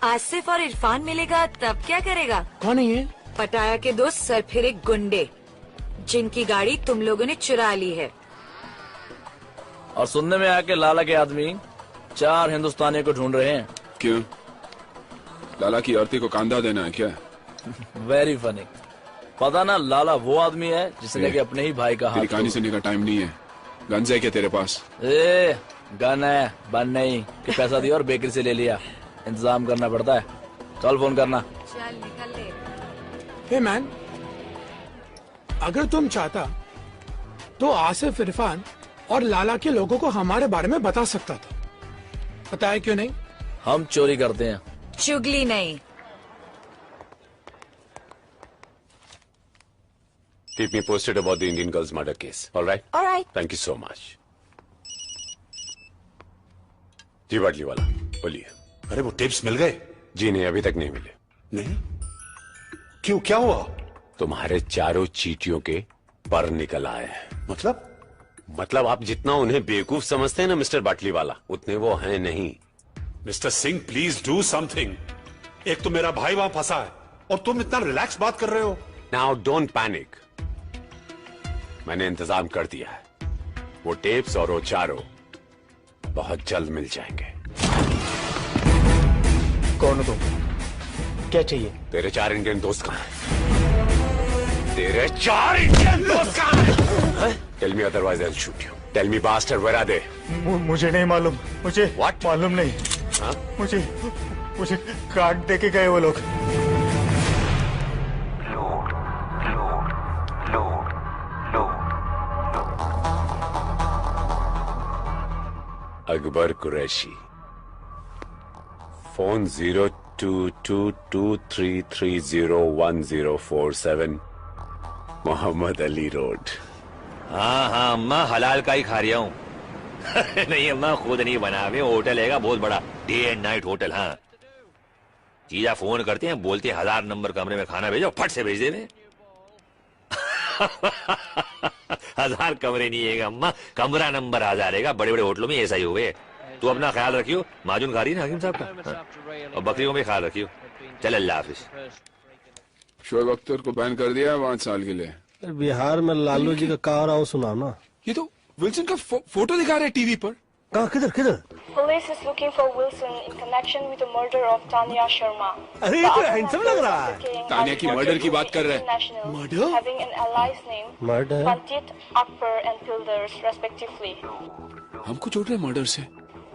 आसिफ और इरफान मिलेगा तब क्या करेगा? कौन है ये? पटाया के दोस्त सरफिरे गुंडे, जिनकी गाड़ी तुम लोगों ने चुरा ली है। और सुनने में आया कि लाला के आदमी 4 हिंदुस्तानियों को ढूंढ रहे हैं। क्यों? लाला की औरती को कांधा देना है क्या? Very funny. पता ना लाला वो आदमी है जिसने कि अपने ही भाई का हाथ। तेरी कहानी सुनने का टाइम नहीं है। गन्स है क्या तेरे पास? ए, गन है, बन नहीं कि पैसा दिया और बेकरी से ले लिया। इंतजाम करना पड़ता है। कल फोन करना। चल निकल ले। हे मैन, अगर तुम चाहता तो आसिफ, इरफान और लाला के लोगों को हमारे बारे में बता सकता था। पता है क्यों नहीं? हम चोरी करते हैं, चुगली नहीं। Keep me posted about the Indian girl's murder case. All right? All right. Thank you so much. जी बाटली वाला बोलिए। अरे वो टिप्स मिल गए? जी नहीं, अभी तक नहीं मिले। नहीं? क्यों, क्या हुआ? तुम्हारे 4 चीटियों के पर निकल आए हैं। मतलब आप जितना उन्हें बेवकूफ समझते हैं ना मिस्टर बाटली वाला, उतने वो हैं नहीं। Mister Singh please do something. एक तो मेरा भाई वहां फंसा है और तुम इतना रिलैक्स बात कर रहे हो। नाउ डोंट पैनिक, मैंने इंतजाम कर दिया है। वो टेप्स और वो 4 बहुत जल्द मिल जाएंगे। कौन हो तुम? क्या चाहिए? तेरे 4 इंडियन दोस्त कहाँ हैं? तेरे 4 इंडियन दोस्त कहाँ हैं? Tell me otherwise I will shoot you. Tell me bastard, where are they? मुझे नहीं मालूम। मुझे What? मालूम नहीं। हाँ? मुझे कार्ड दे के गए वो लोग। अकबर कुरैशी। Phone 022233301047 Mohammed Ali road. हाँ हाँ अम्मा हलाल का ही खा रहा हूँ। नहीं अम्मा खुद नहीं बना, हुए होटल है बहुत बड़ा, डे एंड नाइट होटल। हाँ जीजा फोन करते हैं, बोलते हैं 1000 नंबर कमरे में खाना भेजो, फट से भेज दे। 1000 कमरे नहीं है अम्मा, कमरा नंबर 1000 है। बड़े बड़े होटलों में ऐसा ही हुए। तू अपना ख्याल रखियो, माजून खा रही ना हकीम साहब का। हाँ। और बकरियों में ख्याल रखियो। चल अल्लाह हाफिज। शोएब अख्तर को बैन कर दिया है 5 साल के लिए। बिहार में लालू जी का कहा रहा हूँ सुना ना। ये तो विल्सन का फोटो दिखा रहे टीवी पर। कहाँ किधर किधर? Police is looking for Wilson in connection with the murder of Tanya Sharma. अरे ये तो हैंडसम लग रहा है। तानिया की मर्डर की बात कर रहे हैं। Murder? Having an allies name Murder? Pandit, Akbar and Pilders respectively. हमको जोड़ रहे मर्डर से।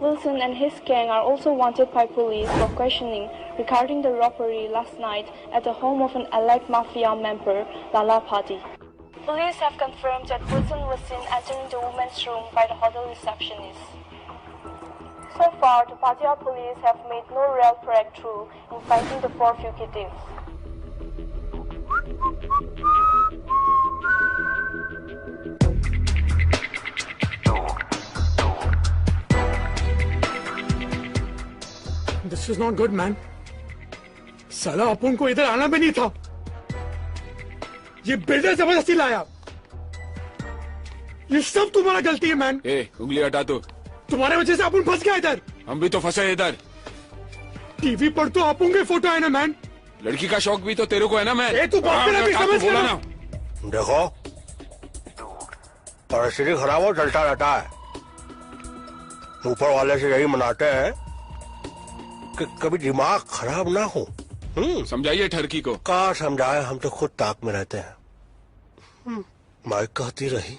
Wilson and his gang are also wanted by police for questioning regarding the robbery last night at the home of an allied mafia member, Lala Padi. Police have confirmed that Wilson was seen entering the women's room by the hotel receptionist. So far, the Pattaya police have made no real breakthrough in finding the 4 fugitives. This is not good, man. साला अपन को इधर आना भी नहीं था। ये builder जबरदस्ती लाया। ये सब तुम्हारा गलती है, मैन। उंगली हटा दो। तुम्हारे वजह से अपन फंस गया इधर। हम भी तो फंसे इधर। टीवी पर तो अपन के फोटो है ना, मैन। लड़की का शौक भी तो तेरे को है ना, मैन। तू बात में भी समझ बोला ना। देखो परिस्थिति खराब हो चलता रहता है। ऊपर वाले से यही मनाते हैं कि कभी दिमाग खराब ना हो। समझाइए ठरकी को। कहाँ समझाए, हम तो खुद ताक में रहते हैं। माई कहती रही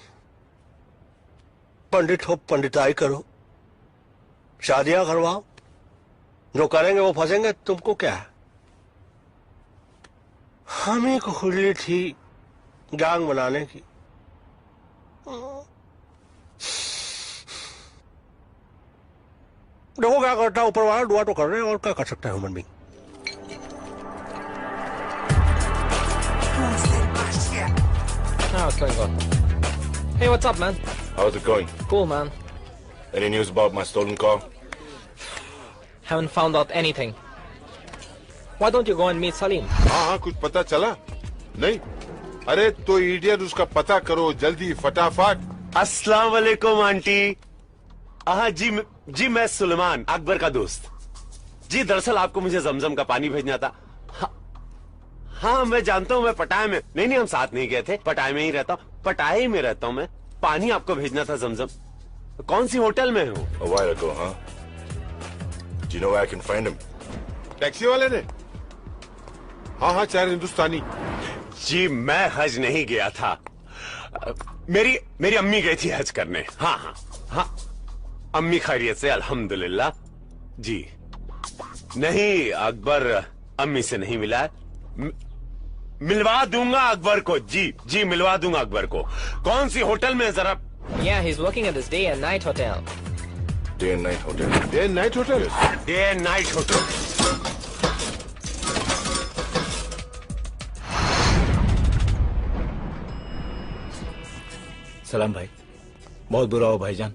पंडित हो पंडिताई करो, शादियां करवाओ, जो करेंगे वो फंसेंगे, तुमको क्या है। हमें को खुली थी गैंग बनाने की। देखो क्या करता है ऊपर वाला, दुआ तो कर रहे हैं और क्या कर सकता है human being. What's going on? Hey, what's up, man? How's it going? Cool, man. Any news about my stolen car? Haven't found out anything. Why don't you go and meet Salim? हाँ कुछ पता चला? नहीं? अरे तो idiot उसका पता करो जल्दी फटाफट। अस्सलाम वालेकुम आंटी। हाँ जी मैं सुलेमान अकबर का दोस्त। जी दरअसल आपको मुझे जमजम का पानी भेजना था। हाँ मैं जानता हूँ, मैं पटाया में नहीं हम साथ नहीं गए थे, पटाया में ही रहता हूँ, पटाया में रहता हूँ मैं। पानी आपको भेजना था जमजम। कौन सी होटल में हो? A while ago, huh? Do you know where I can find him? Taxi वाले ने? हाँ 4 हिंदुस्तानी। जी मैं हज नहीं गया था, मेरी अम्मी गई थी हज करने। हाँ अम्मी खैरियत से अल्हम्दुलिल्लाह। जी नहीं अकबर अम्मी से नहीं मिला, मिलवा दूंगा अकबर को। जी मिलवा दूंगा अकबर को। कौन सी होटल में जरा? Yeah, he's working at this day and night hotel. Day and night hotel. Day and night hotel. Day and night hotel. सलाम भाई, बहुत बुरा हो भाईजान।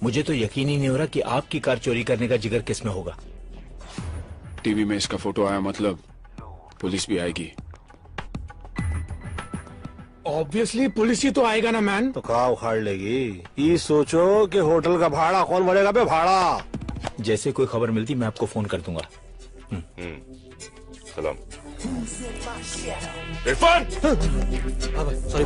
मुझे तो यकीन ही नहीं हो रहा कि आपकी कार चोरी करने का जिगर किस में होगा। टीवी में इसका फोटो आया मतलब पुलिस भी आएगी। ऑब्वियसली पुलिस ही तो आएगा ना, मैन। तो कहाँ उखाड़ लेगी। ये सोचो कि होटल का भाड़ा कौन भरेगा बे भाड़ा। जैसे कोई खबर मिलती मैं आपको फोन कर दूंगा। सलाम। इरफान। सॉरी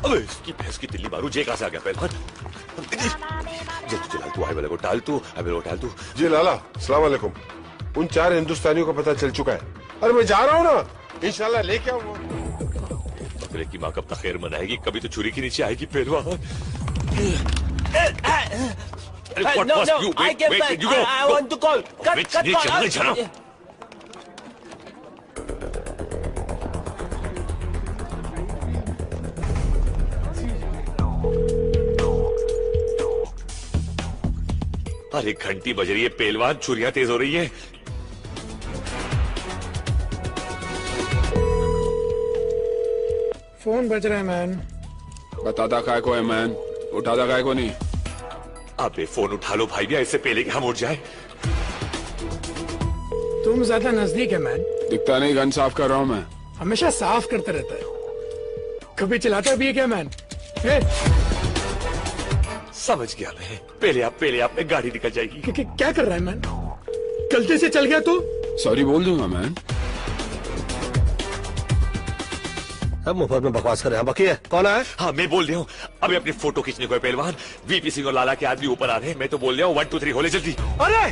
अबे इसकी भैंस की तिल्ली मारू, जे कहां से आ गया पहलवान। जल्दी तू वाले को टाल तू, अबे वो टाल तू। जी लाला अस्सलाम वालेकुम। उन 4 हिंदुस्तानियों का पता चल चुका है। अरे मैं जा रहा हूँ ना, इंशाल्लाह लेके आऊंगा। बकरे की माँ कब तक खैर मनाएगी, कभी तो छुरी के नीचे आएगी पहलवान। No, I get back. I want to call. Cut. अरे घंटी बज रही है पहलवान, छुरियां तेज हो रही है। फोन बज रहा है मैन। बताता काय को है मैन, उठाता काय को नहीं। अबे फोन उठा लो भाई, भी इससे पहले कि हम उठ जाए। तुम ज्यादा नजदीक है मैन। दिखता नहीं, गन साफ कर रहा हूँ मैं। हमेशा साफ करते रहता है, कभी चलाता भी है क्या मैन? समझ गया मैं। पहले आप में गाड़ी निकल जाएगी। क्या कर रहा है मैन? गलती से चल गया तो सॉरी बोल दूंगा मैन। अब मुफ्त में बकवास कर रहे हैं। बाकी है कौन है? हाँ मैं बोल रहा हूँ, अभी अपनी फोटो खींचने को है पहलवान। वीपी सिंह और लाला के आदमी ऊपर आ रहे हैं। मैं तो बोल रहा हूँ 1 2 3 होले जल्दी। अरे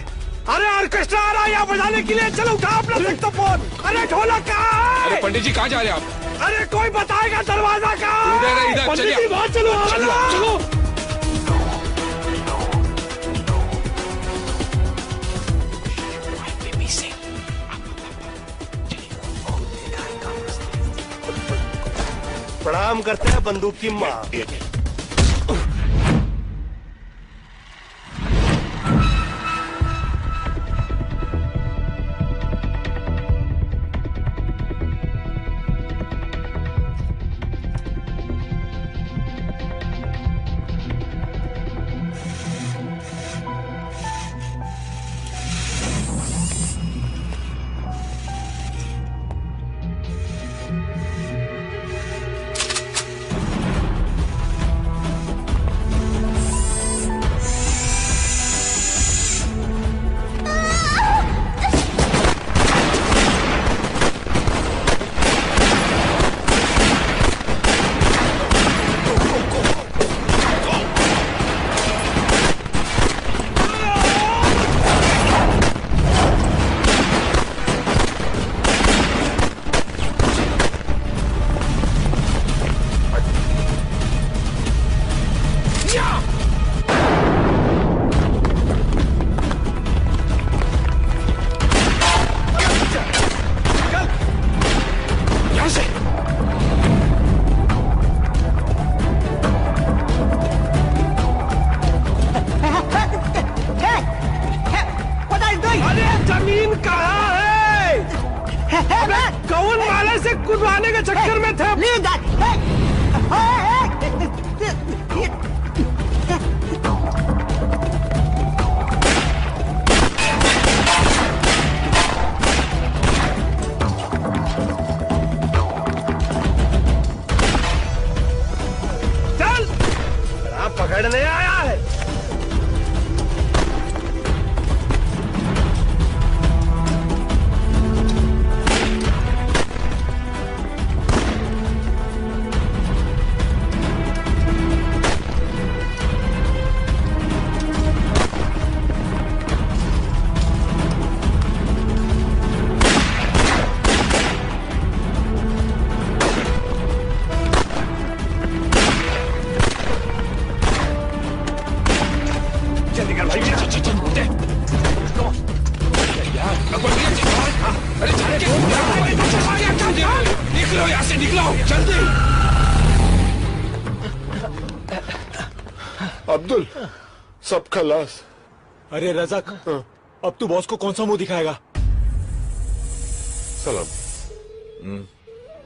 अरे ऑर्केस्ट्रा आ रहा है यहाँ बजाने के लिए, चलो उठा अपना सेक्सोफोन। अरे ढोलक कहाँ है? अरे पंडित जी कहाँ जा रहे हैं आप? अरे कोई बताएगा दरवाजा कहाँ है? इधर पंडित जी बाहर चलो, चलो। प्रणाम करते हैं बंदूक की माँ। पकड़ने आया है। निकलो यहाँ से, निकलो जल्दी। अब्दुल सब खलास। अरे रज़ाक, अब तू बॉस को कौन सा मुंह दिखाएगा? सलाम।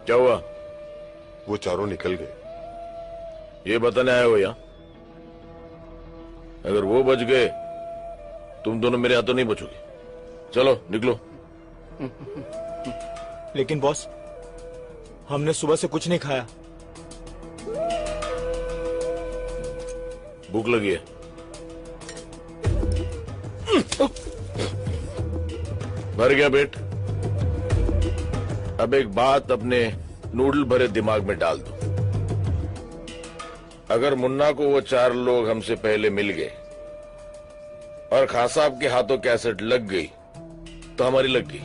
क्या हुआ? वो चारों निकल गए। ये बताने आए हो यहाँ? अगर वो बच गए तुम दोनों मेरे हाथों नहीं बचोगे। चलो निकलो। लेकिन बॉस, हमने सुबह से कुछ नहीं खाया। भूख लगी है। भर गया पेट। अब एक बात अपने नूडल भरे दिमाग में डाल दो। अगर मुन्ना को वो 4 लोग हमसे पहले मिल गए और खान साहब के हाथों कैसेट लग गई तो हमारी लग गई।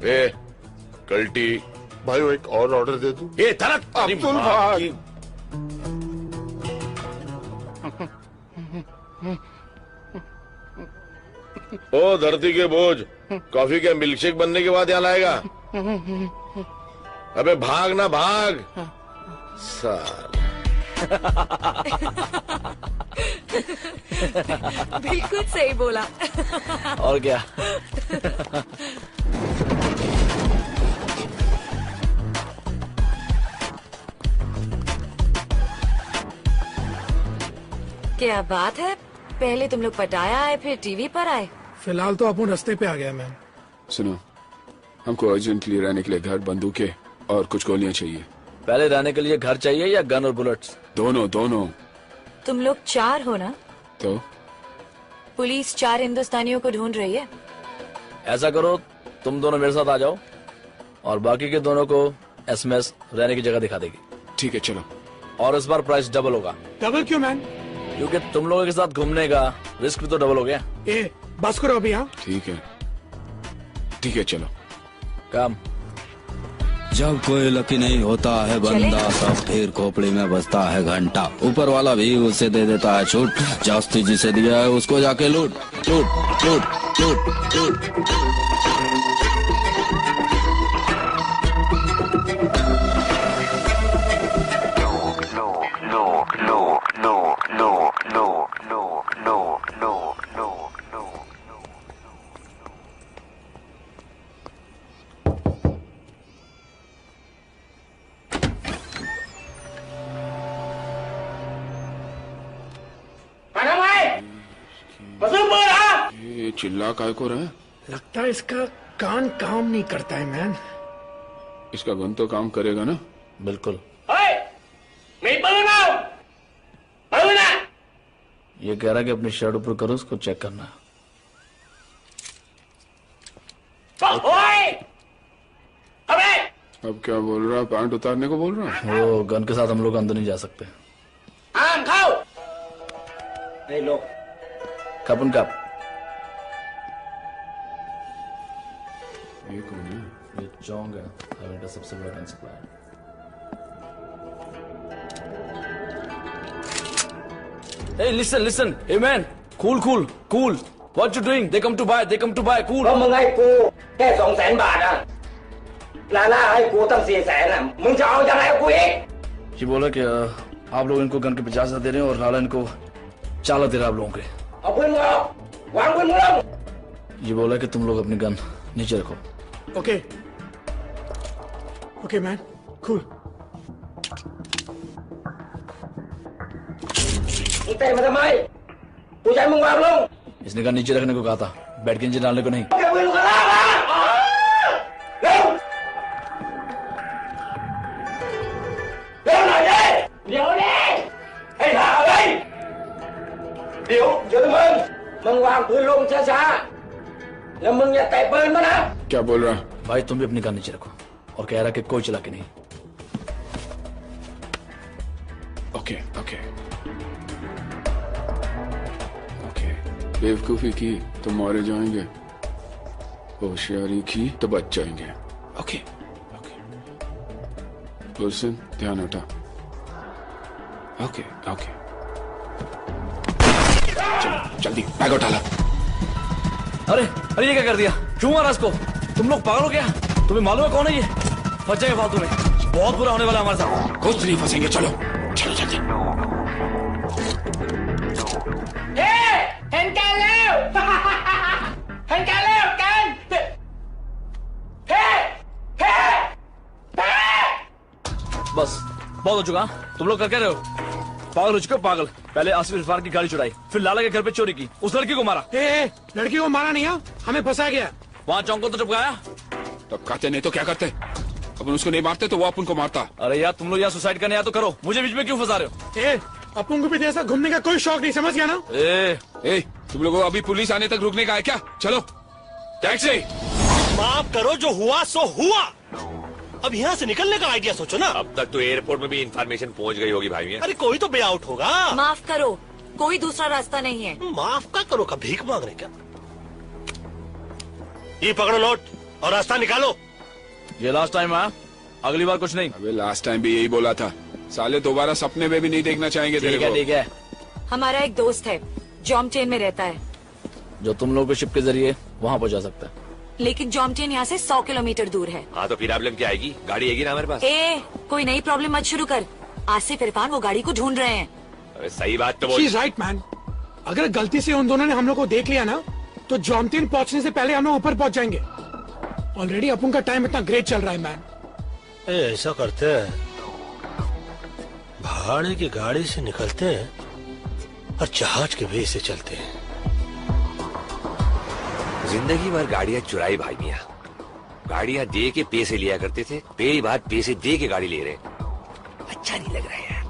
ए कल्टी भाई वो एक और ऑर्डर दे दूं? ये तरक अब्दुल भाई। ओ धरती के बोझ, कॉफी के मिल्कशेक बनने के बाद यहाँ लाएगा? अबे भाग ना भाग साला। बिल्कुल सही बोला। और क्या। क्या बात है, पहले तुम लोग पटाया आए फिर टीवी पर आए। फिलहाल तो अपन रास्ते पे आ गया मैम। सुनो, हमको अर्जेंटली रहने के लिए घर, बंदूकें और कुछ गोलियां चाहिए। पहले रहने के लिए घर चाहिए या गन और बुलेट्स? दोनों दोनों। तुम लोग 4 हो ना? तो पुलिस 4 हिंदुस्तानियों को ढूंढ रही है। ऐसा करो, तुम दोनों मेरे साथ आ जाओ और बाकी के दोनों को एसएमएस रहने की जगह दिखा देगी। ठीक है, चलो। और इस बार प्राइस डबल होगा। डबल क्यों मैन? क्योंकि तुम लोगों के साथ घूमने का रिस्क भी तो डबल हो गया। ए, बस करो अभी। हाँ ठीक है, ठीक है, चलो। काम। जब कोई लकी नहीं होता है बंदा, तब फिर खोपड़ी में बजता है घंटा। ऊपर वाला भी उसे दे देता है छूट, जास्ती जिसे दिया है उसको जाके लूट लूट लूट लूट लूट। ये चिल्ला काय को रहा है? लगता है इसका कान काम नहीं करता है मैन। इसका गन तो काम करेगा ना? बिल्कुल। ये कह रहा है कि अपनी शर्ट ऊपर करो, उसको चेक करना। अब क्या बोल रहा? पैंट उतारने को बोल रहा? वो गन के साथ हम लोग अंदर नहीं जा सकते। आम खाओ। नहीं लो। कप उन कप। ये कौन है? ये चोंग है, हाईवे का सबसे बड़ा gun supplier. Hey, listen, hey man, cool. What you doing? They come to buy, cool. มึงให้กูแค่200,000 บาทอะลาล่าให้กูตั้ง400,000อะมึงจะเอายังไงกับกูอีก ये बोला कि आप लोग इनको गन के 50,000 दे रहे हैं और लाला इनको 4 लाख दे रहा है आप लोगों के। เอาปืนมึงออกวางปืนมึงลง ये बोला कि तुम लोग अपनी गन नीचे रखो। Okay man, cool. มึงเตะมาทำไมกูจะให้มึงวางลง इसने गन नीचे रखने को कहा था, बैठ के नीचे डालने को नहीं। เอาปืนมึงลากมาเร็วเร็วหน่อยดิเดี๋ยวดิให้หาอะไรเดี๋ยวมึงวางปืนลงช้าๆแล้วมึงอย่าเตะปืนมานะ क्या बोल रहा? भाई तुम भी अपनी गन नीचे रखो और कह रहा कि कोई चला के नहीं। ओके। बेवकूफी की तो मारे जाएंगे, होशियारी की तो बच जाएंगे। ओके। गुलशन, ध्यान हटा। ओके। चलो जल्दी बैग उठा ला। अरे ये क्या कर दिया? क्यों मारा इसको? तुम लोग पागल हो गया? तुम्हें मालूम है कौन है ये? फंस जाएगा फालतू में, बहुत बुरा होने वाला हमारे साथ। कुछ नहीं फंसेंगे, चलो जल्दी। เห็นกันแล้วเห็นกันแล้วกันเฮ้ बस बहुत हो चुका। तुम लोग कर क्या रहे हो? पागल हो चुके हो, पागल। पहले आसिफ इरफान की गाड़ी चुराई, फिर लाला के घर पे चोरी की, उस लड़की को मारा। लड़की को मारा नहीं, हमें फंसा गया। वहाँ चौंक को तो चुपकाया। तब कहते नहीं तो क्या करते? अपन उसको नहीं मारते तो वो अपन को मारता। अरे यार तुम लोग यहाँ सुसाइड करने या तो करो, मुझे बीच में क्यों फंसा रहे हो? अपन को भी ऐसा घूमने का कोई शौक नहीं, समझ गया ना? तुम लोगों को अभी पुलिस आने तक रुकने का है क्या? चलो टैक्सी। माफ करो, जो हुआ सो हुआ। अब यहाँ से निकलने का आइडिया सोचो ना। अब तक तो एयरपोर्ट में भी इंफॉर्मेशन पहुंच गई होगी भाई। अरे कोई तो वे आउट होगा। माफ करो, कोई दूसरा रास्ता नहीं है। माफ का करो का भीख मांग रहे क्या? ये पकड़ो नोट और रास्ता निकालो। ये लास्ट टाइम है, अगली बार कुछ नहीं। अबे लास्ट टाइम भी यही बोला था, साले दोबारा सपने में भी नहीं देखना चाहेंगे तेरे को। ठीक है। हमारा एक दोस्त है, जॉमचेन में रहता है, जो तुम लोग को शिप के जरिए वहाँ पहुँचा सकता है। लेकिन जॉमचेन यहाँ से 100 किलोमीटर दूर है। हाँ तो फिर प्रॉब्लम क्या आएगी? गाड़ी आएगी ना हमारे पास। कोई नई प्रॉब्लम मत शुरू कर, आसिफ इरफान वो गाड़ी को ढूंढ रहे हैं। अरे सही बात तो बोल। She's right, man. अगर गलती से उन दोनों ने हम लोग को देख लिया ना तो जॉमतीन पहुंचने से पहले हम लोग ऊपर पहुंच जाएंगे। ऑलरेडी अपन का टाइम इतना ग्रेट चल रहा है मैन। ऐसा करते हैं, भाड़े की गाड़ी से निकलते हैं और जहाज के वे से चलते हैं। जिंदगी भर गाड़ियां चुराई भाई मियां। गाड़ियां दे के पैसे लिया करते थे, पहली बात पैसे दे के गाड़ी ले रहे। अच्छा नहीं लग रहा है यार।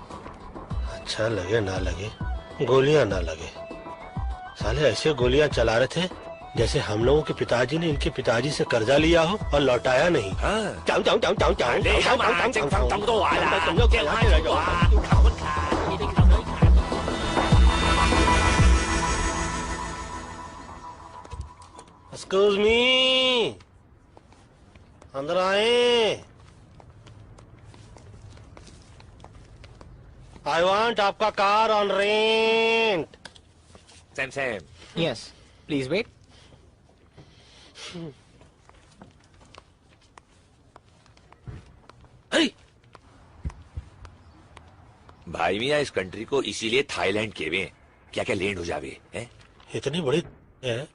अच्छा लगे ना लगे, गोलियां ना लगे, साले ऐसे गोलियां चला रहे थे जैसे हम लोगों के पिताजी ने इनके पिताजी से कर्जा लिया हो और लौटाया नहीं। चाऊ चाऊ चाऊ चाऊ चाऊ एक्सक्यूज मी, अंदर आए। आई वांट आपका car on rent. Sam Sam. Yes, please wait. भाई मियां इस कंट्री को इसीलिए थाईलैंड के हुए क्या क्या लैंड हो जावे हैं? इतनी बड़ी है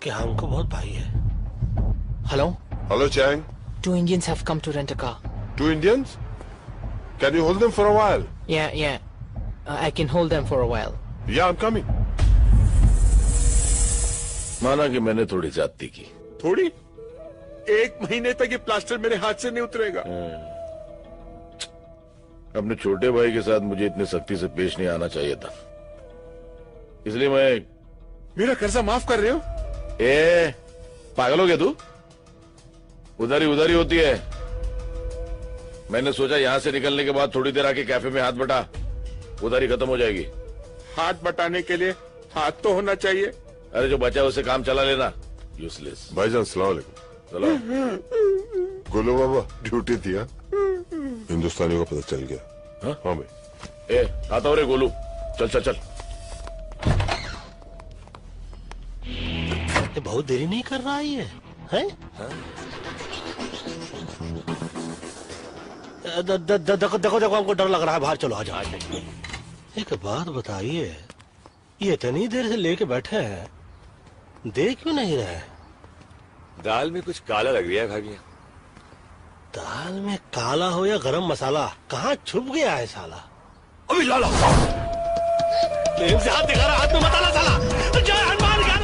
कि हमको बहुत भाई है। Hello? Hello, Chang. 2 Indians have come to rent a car. 2 Indians? Can you hold them for a while? Yeah. I can hold them for a while. Yeah, I'm coming. माना कि मैंने थोड़ी ज्यादती की। थोड़ी? 1 महीने तक ये प्लास्टर मेरे हाथ से नहीं उतरेगा। अपने छोटे भाई के साथ मुझे इतनी सख्ती से पेश नहीं आना चाहिए था, इसलिए मैं। मेरा कर्जा माफ कर रहे हो? पागल हो गया तू? उधारी होती है। मैंने सोचा यहां से निकलने के बाद थोड़ी देर आके कैफे में हाथ बटा, उधारी खत्म हो जाएगी। हाथ बटाने के लिए हाथ तो होना चाहिए। अरे जो बचा उसे काम चला लेना, यूजलेस। भाईजान सलाम अलैकुम। गोलू बाबा ड्यूटी थी। हिंदुस्तानियों का पता चल गया। हाँ भाई। आता हो रे गोलू, चल। बहुत देरी नहीं कर रहा है ये, हैं? देखो हमको डर लग रहा है, बाहर चलो आ जाओ। एक बात बताइए, ये इतनी देर से लेके बैठे हैं, देख क्यों नहीं रहे? दाल में कुछ काला लग रहा है भाई मियां। दाल में काला हो या गरम मसाला, कहाँ छुप गया है साला? अभी लाला से हाथ दिखा रहा, हाथ में मत आना साला। जय हनुमान ज्ञान।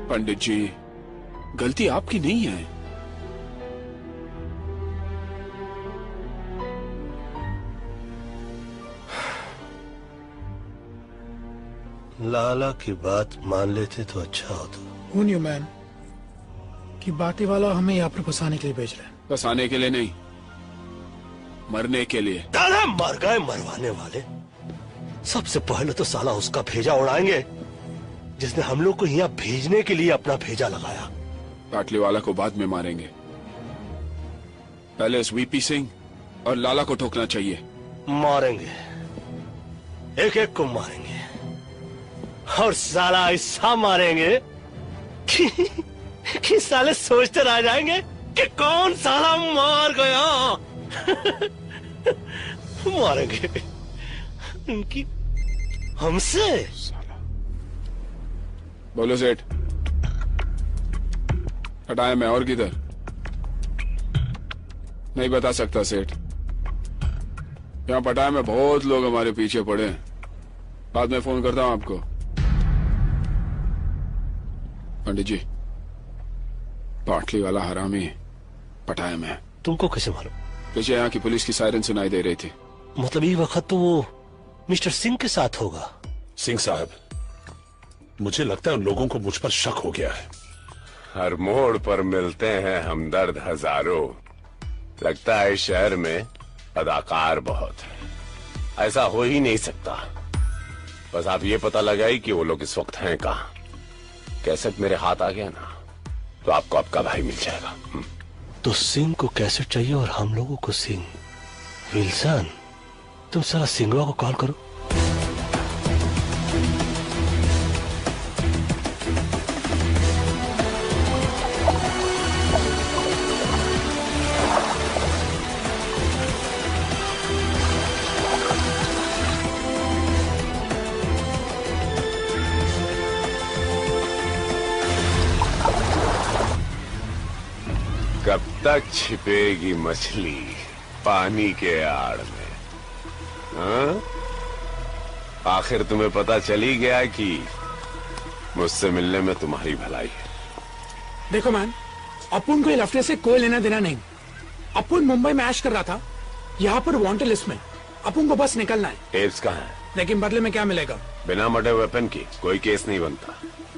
पंडित जी, गलती आपकी नहीं है। लाला की बात मान लेते तो अच्छा होता। Who knew, man, कि बाटी वाला हमें यहाँ पर फंसाने के लिए भेज रहे हैं। फंसाने के लिए नहीं, मरने के लिए। दादा मर गए मरवाने वाले। सबसे पहले तो साला उसका भेजा उड़ाएंगे जिसने हम लोग को यहाँ भेजने के लिए अपना भेजा लगाया। पाटली वाला को बाद में मारेंगे, पहले उस वीपी सिंह और लाला को ठोकना चाहिए। मारेंगे, एक एक को मारेंगे, और साला ऐसा मारेंगे कि साले सोचते रह जाएंगे कि कौन साला मार गया। मारेंगे उनकी हमसे। बोलो सेठ, हटाया मैं और किधर? नहीं बता सकता सेठ। यहाँ पटाया में बहुत लोग हमारे पीछे पड़े हैं। बाद में फोन करता हूँ आपको। पंडित जी, पाटली वाला हरामी पटाया में। तुमको कैसे मालूम? पीछे यहाँ की पुलिस की सायरन सुनाई दे रही थी। मतलब ये वक्त तो वो मिस्टर सिंह के साथ होगा। सिंह साहब, मुझे लगता है उन लोगों को मुझ पर शक हो गया है। हर मोड़ पर मिलते हैं हमदर्द हजारों। लगता है इस शहर में अदाकार बहुत है। ऐसा हो ही नहीं सकता। बस आप ये पता लगाई कि वो लोग इस वक्त हैं कहाँ। कैसेट मेरे हाथ आ गया ना, तो आपको आपका भाई मिल जाएगा। तो सिंह को कैसेट चाहिए और हम लोगों को सिंह। विल्सन, तुम सारा सिंगवा को कॉल करो। कब तक छिपेगी मछली पानी के आड़ में? हाँ? आखिर तुम्हें पता चली गया कि मुझसे मिलने में तुम्हारी भलाई है। देखो मैन, अपुन को लफड़े से कोई लेना देना नहीं। अपुन मुंबई में ऐश कर रहा था, यहाँ पर वांटेड लिस्ट में। अपुन को बस निकलना है। टेप्स कहाँ है? लेकिन बदले में क्या मिलेगा? बिना मर्डर वेपन की कोई केस नहीं बनता।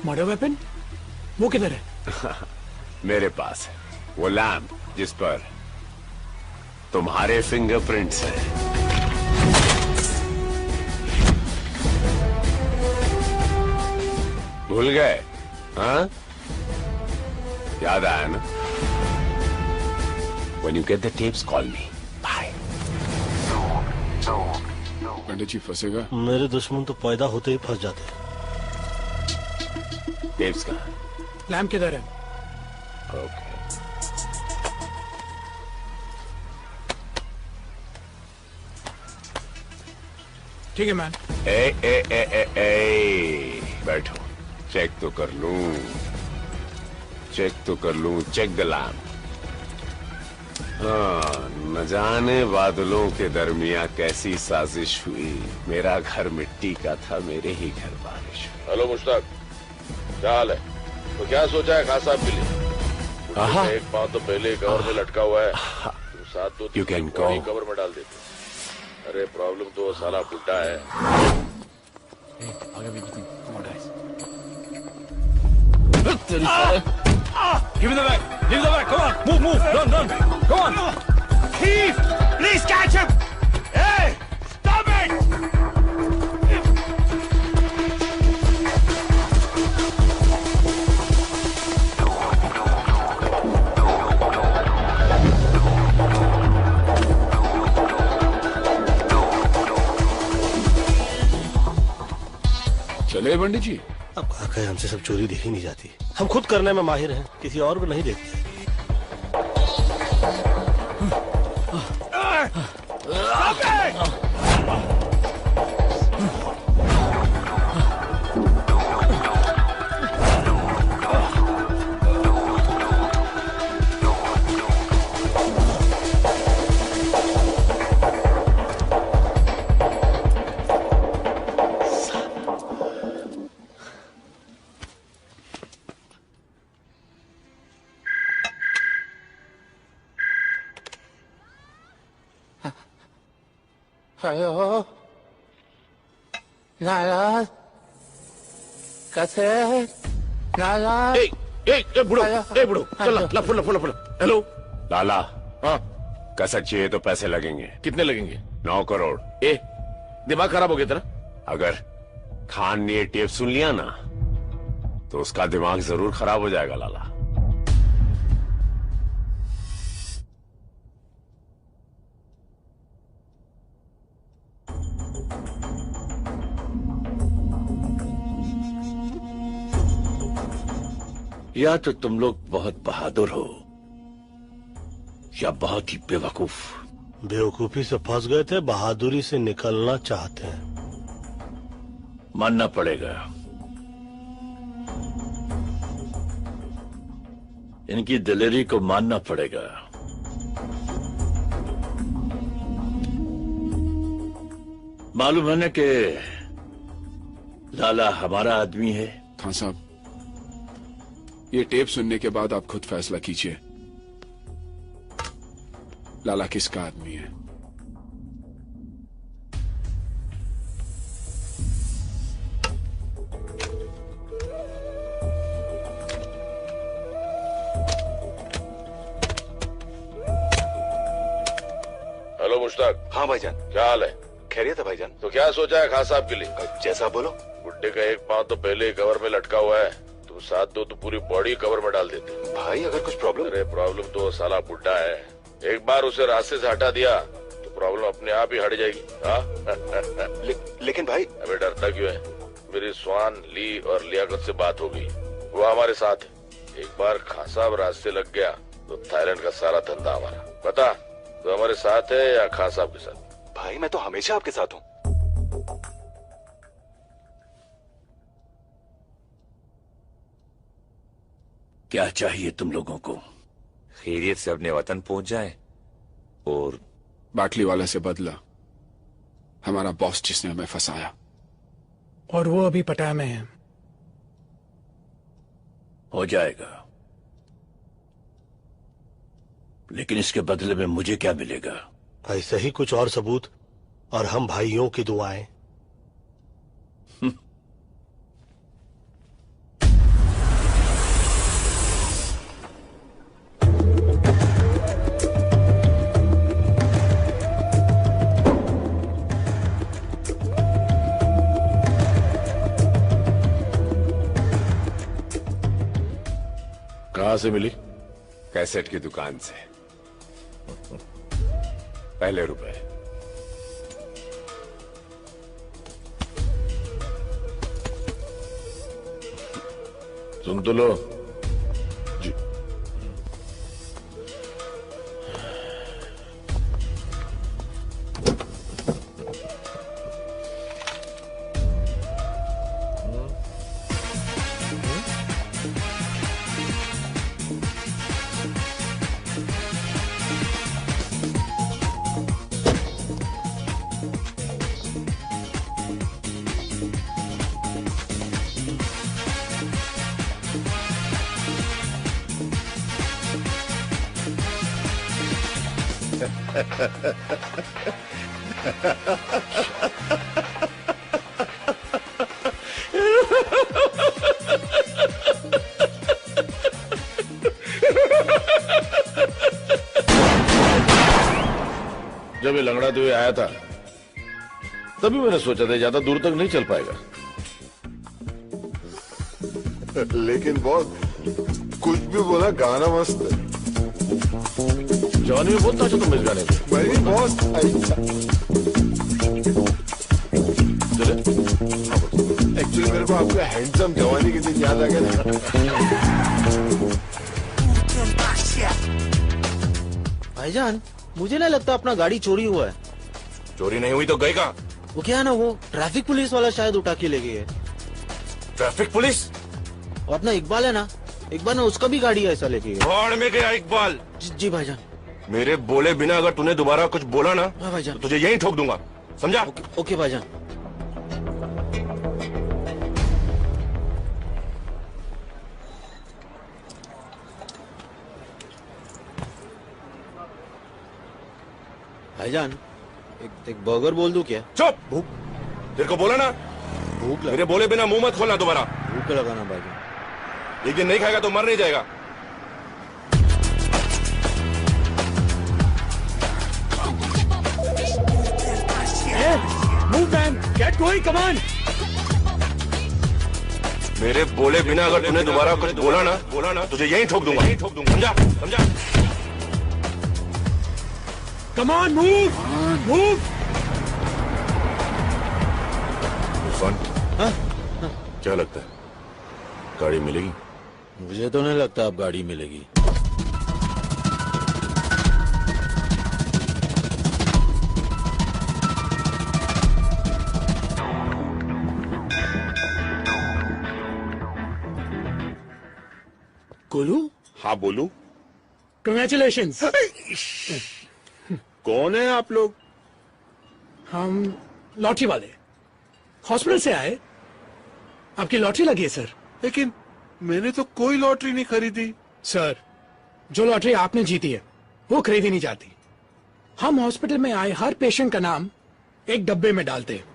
Murder weapon? वो किधर है? मेरे पास है वो लैम्प जिस पर तुम्हारे फिंगरप्रिंट्स हैं। भूल गए? हाँ, याद आया ना? When you get the tapes, call me. Bye. पंडित जी फंसेगा? मेरे दुश्मन तो पैदा होते ही फंस जाते। टेप्स कहाँ है? लैम्प किधर है? ओके। ठीक है मैन। बैठो, चेक तो कर लूं, चेक द लैम्प। हाँ, न जाने बादलों के दरमियां कैसी साजिश हुई। मेरा घर मिट्टी का था, मेरे ही घर बारिश हुई। हेलो मुश्ताक, क्या हाल है? तो क्या सोचा है खान साहब के लिए? एक पाँव तो पहले कवर में लटका हुआ है, तुम साथ दो You can go. कवर में डाल देते। अरे प्रॉब्लम तो वो साला बुड्ढा है। Give me the bag! Give me the bag! Come on! Move! Run! Come on! Thief! Please catch him! Hey! Stop it! चले पंडित जी। अब कहा हमसे सब चोरी देखी नहीं जाती। हम खुद करने में माहिर हैं, किसी और को नहीं देखते। हेलो लाला कैसे लाला बुढ़ो चल ला फुल हेलो लाला। हाँ कैसा चाहिए तो पैसे लगेंगे। कितने लगेंगे? 9 करोड़। दिमाग खराब हो गया तेरा? अगर खान ने ये टेप सुन लिया ना तो उसका दिमाग जरूर खराब हो जाएगा लाला। या तो तुम लोग बहुत बहादुर हो या बहुत ही बेवकूफ। बेवकूफी से फंस गए थे, बहादुरी से निकलना चाहते हैं। मानना पड़ेगा, इनकी दिलेरी को मानना पड़ेगा। मालूम है ना कि लाला हमारा आदमी है। खान साहब, ये टेप सुनने के बाद आप खुद फैसला कीजिए, लाला किसका आदमी है। हेलो मुश्ताक। हाँ भाईजान। क्या हाल है? खैरियत है भाईजान। तो क्या सोचा है खान साहब के लिए? जैसा बोलो। बुड्ढे का एक पांव तो पहले ही कवर में लटका हुआ है, तुम साथ दो तो पूरी बॉडी कवर में डाल देते। भाई अगर कुछ प्रॉब्लम? अरे प्रॉब्लम तो साला बुड्ढा है, एक बार उसे रास्ते से हटा दिया तो प्रॉब्लम अपने आप ही हट जाएगी। लेकिन भाई। अबे डरता क्यों है? मेरी स्वान ली और लियाकत से बात हो गई, वो हमारे साथ है। एक बार खान साहब रास्ते लग गया तो थाईलैंड का सारा धंधा हमारा। बता तो हमारे साथ है या खान साहब के साथ? भाई मैं तो हमेशा आपके साथ हूँ। क्या चाहिए तुम लोगों को? खैरियत से अपने वतन पहुंच जाए और बाटली वाले से बदला, हमारा बॉस जिसने हमें फंसाया। और वो अभी पटाया में है। हो जाएगा, लेकिन इसके बदले में मुझे क्या मिलेगा? ऐसे ही कुछ और सबूत और हम भाइयों की दुआएं। कहाँ से मिली? कैसेट की दुकान से। पहले रुपए। सुन तो लो। जी। जब ये लंगड़ाते हुए आया था तभी मैंने सोचा था ज्यादा दूर तक नहीं चल पाएगा। लेकिन बॉस कुछ भी बोला, गाना मस्त है। जवानी में बहुत नाचा तुम इस गाने पे। भाई बॉस चले। एक्चुअली मेरे को आपका हैंडसम जवानी के दिन याद आ गया था। भाईजान मुझे नहीं लगता अपना गाड़ी चोरी हुआ है। चोरी नहीं हुई तो गई कहाँ? वो क्या है ना, वो ट्रैफिक पुलिस वाला शायद उठा के ले गई है। Traffic police? और अपना इकबाल है ना, इकबाल ने उसका भी गाड़ी ऐसा ले गई है। भाड़ में गया इकबाल। जी भाईजान। मेरे बोले बिना अगर तूने दोबारा कुछ बोला ना हाँ भाईजान, तो तुझे यहीं ठोक दूंगा, समझा? ओके भाईजान। भाईजान एक बर्गर बोल दूं क्या? चुप। भूख तेरे को बोला ना, भूख मेरे बोले बिना मुंह मत खोलना दोबारा। भूख लगाना भाईजान। एक दिन नहीं खाएगा तो मर नहीं जाएगा। Move man, get going, come on. मेरे बोले बिना अगर तूने दोबारा कुछ बोला ना तुझे यहीं ठोक दूंगा। समझा? समझा? Come on, move, move. Irfan, क्या लगता है गाड़ी मिलेगी? मुझे तो नहीं लगता अब गाड़ी मिलेगी। गोलू? हाँ बोलू। Congratulations. कौन है आप लोग? हम लॉटरी वाले, हॉस्पिटल से आए। आपकी लॉटरी लगी है सर। लेकिन मैंने तो कोई लॉटरी नहीं खरीदी। सर, जो लॉटरी आपने जीती है वो खरीदी नहीं जाती। हम हॉस्पिटल में आए हर पेशेंट का नाम एक डब्बे में डालते हैं।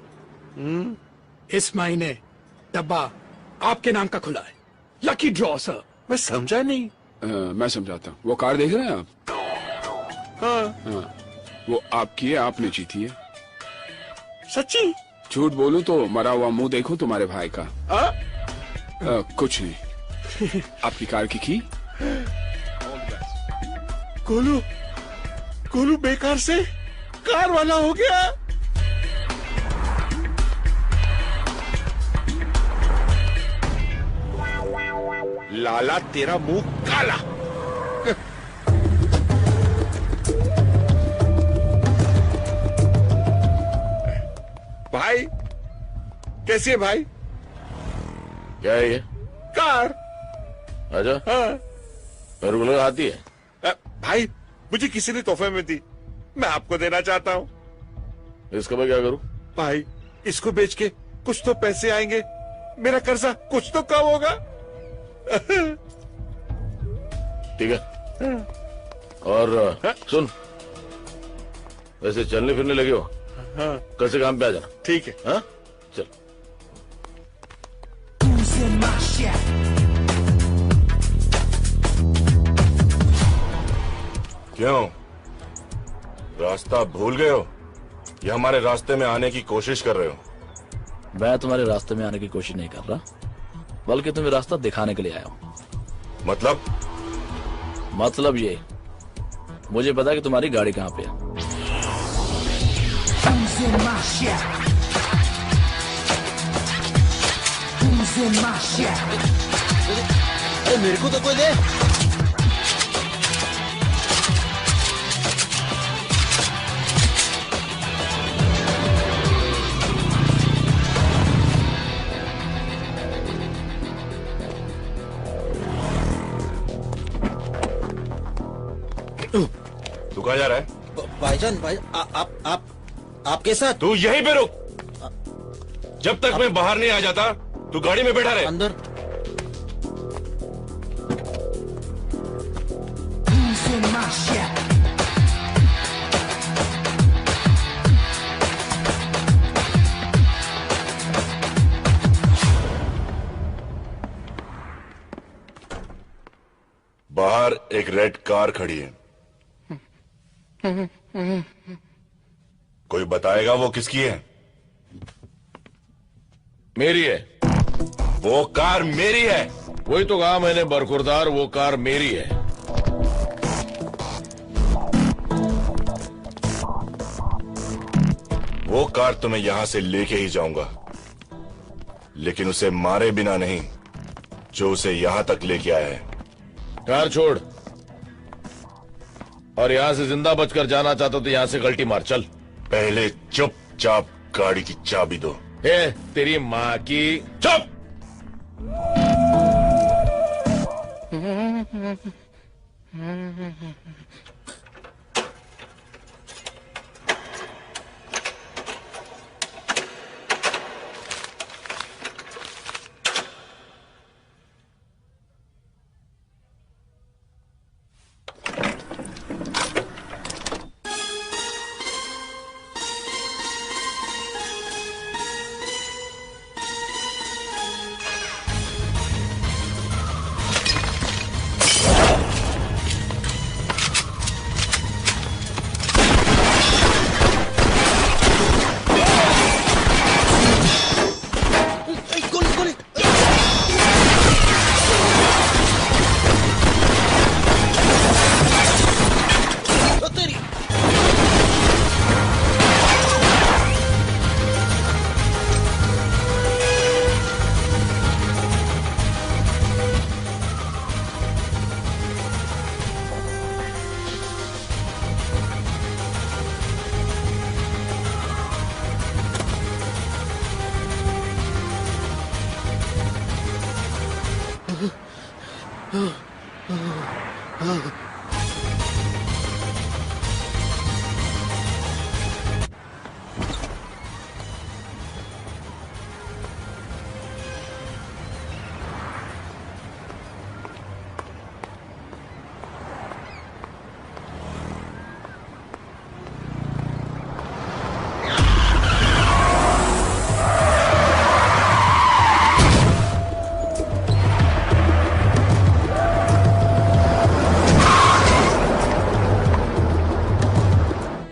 इस महीने डब्बा आपके नाम का खुला है। Lucky draw sir. मैं समझा नहीं। मैं समझाता हूँ। वो कार देख रहे हैं आप? हाँ। वो आपकी है, आपने जीती है। सच्ची? झूठ बोलूं तो मरा हुआ मुंह देखो तुम्हारे भाई का। कुछ नहीं। आपकी कार की गोलू, गोलू बेकार से कार वाला हो गया। लाला तेरा मुंह काला। भाई कैसी है भाई? क्या है ये? कार। आजा। हाँ। मेरे को आती है। भाई मुझे किसी ने तोहफे में दी, मैं आपको देना चाहता हूँ। इसका मैं क्या करूँ? भाई इसको बेच के कुछ तो पैसे आएंगे, मेरा कर्जा कुछ तो कम होगा। ठीक है। और सुन, वैसे चलने फिरने लगे हो? हाँ। कल से काम पे आ जाना। ठीक है। हाँ चल। क्यों, रास्ता भूल गए हो या हमारे रास्ते में आने की कोशिश कर रहे हो? मैं तुम्हारे रास्ते में आने की कोशिश नहीं कर रहा, बल्कि तुम्हें रास्ता दिखाने के लिए आया हूँ। मतलब ये, मुझे पता है कि तुम्हारी गाड़ी कहाँ पे है। अरे मेरे को तो कोई दे। तू कहाँ जा रहा है? भाईजान, भाई आपके साथ। तू यहीं पे रुक, जब तक मैं बाहर नहीं आ जाता तू गाड़ी में बैठा रहे। अंदर। बाहर एक रेड कार खड़ी है, कोई बताएगा वो किसकी है? मेरी है। वो कार मेरी है। वही तो कहा मैंने बरखुरदार, वो कार मेरी है। वो कार तो मैं यहां से लेके ही जाऊंगा, लेकिन उसे मारे बिना नहीं जो उसे यहां तक लेके आया है। कार छोड़, और यहां से जिंदा बचकर जाना चाहता तो यहां से गलती मार। चल। पहले चुपचाप गाड़ी की चाबी दो। ए, तेरी माँ की चुप।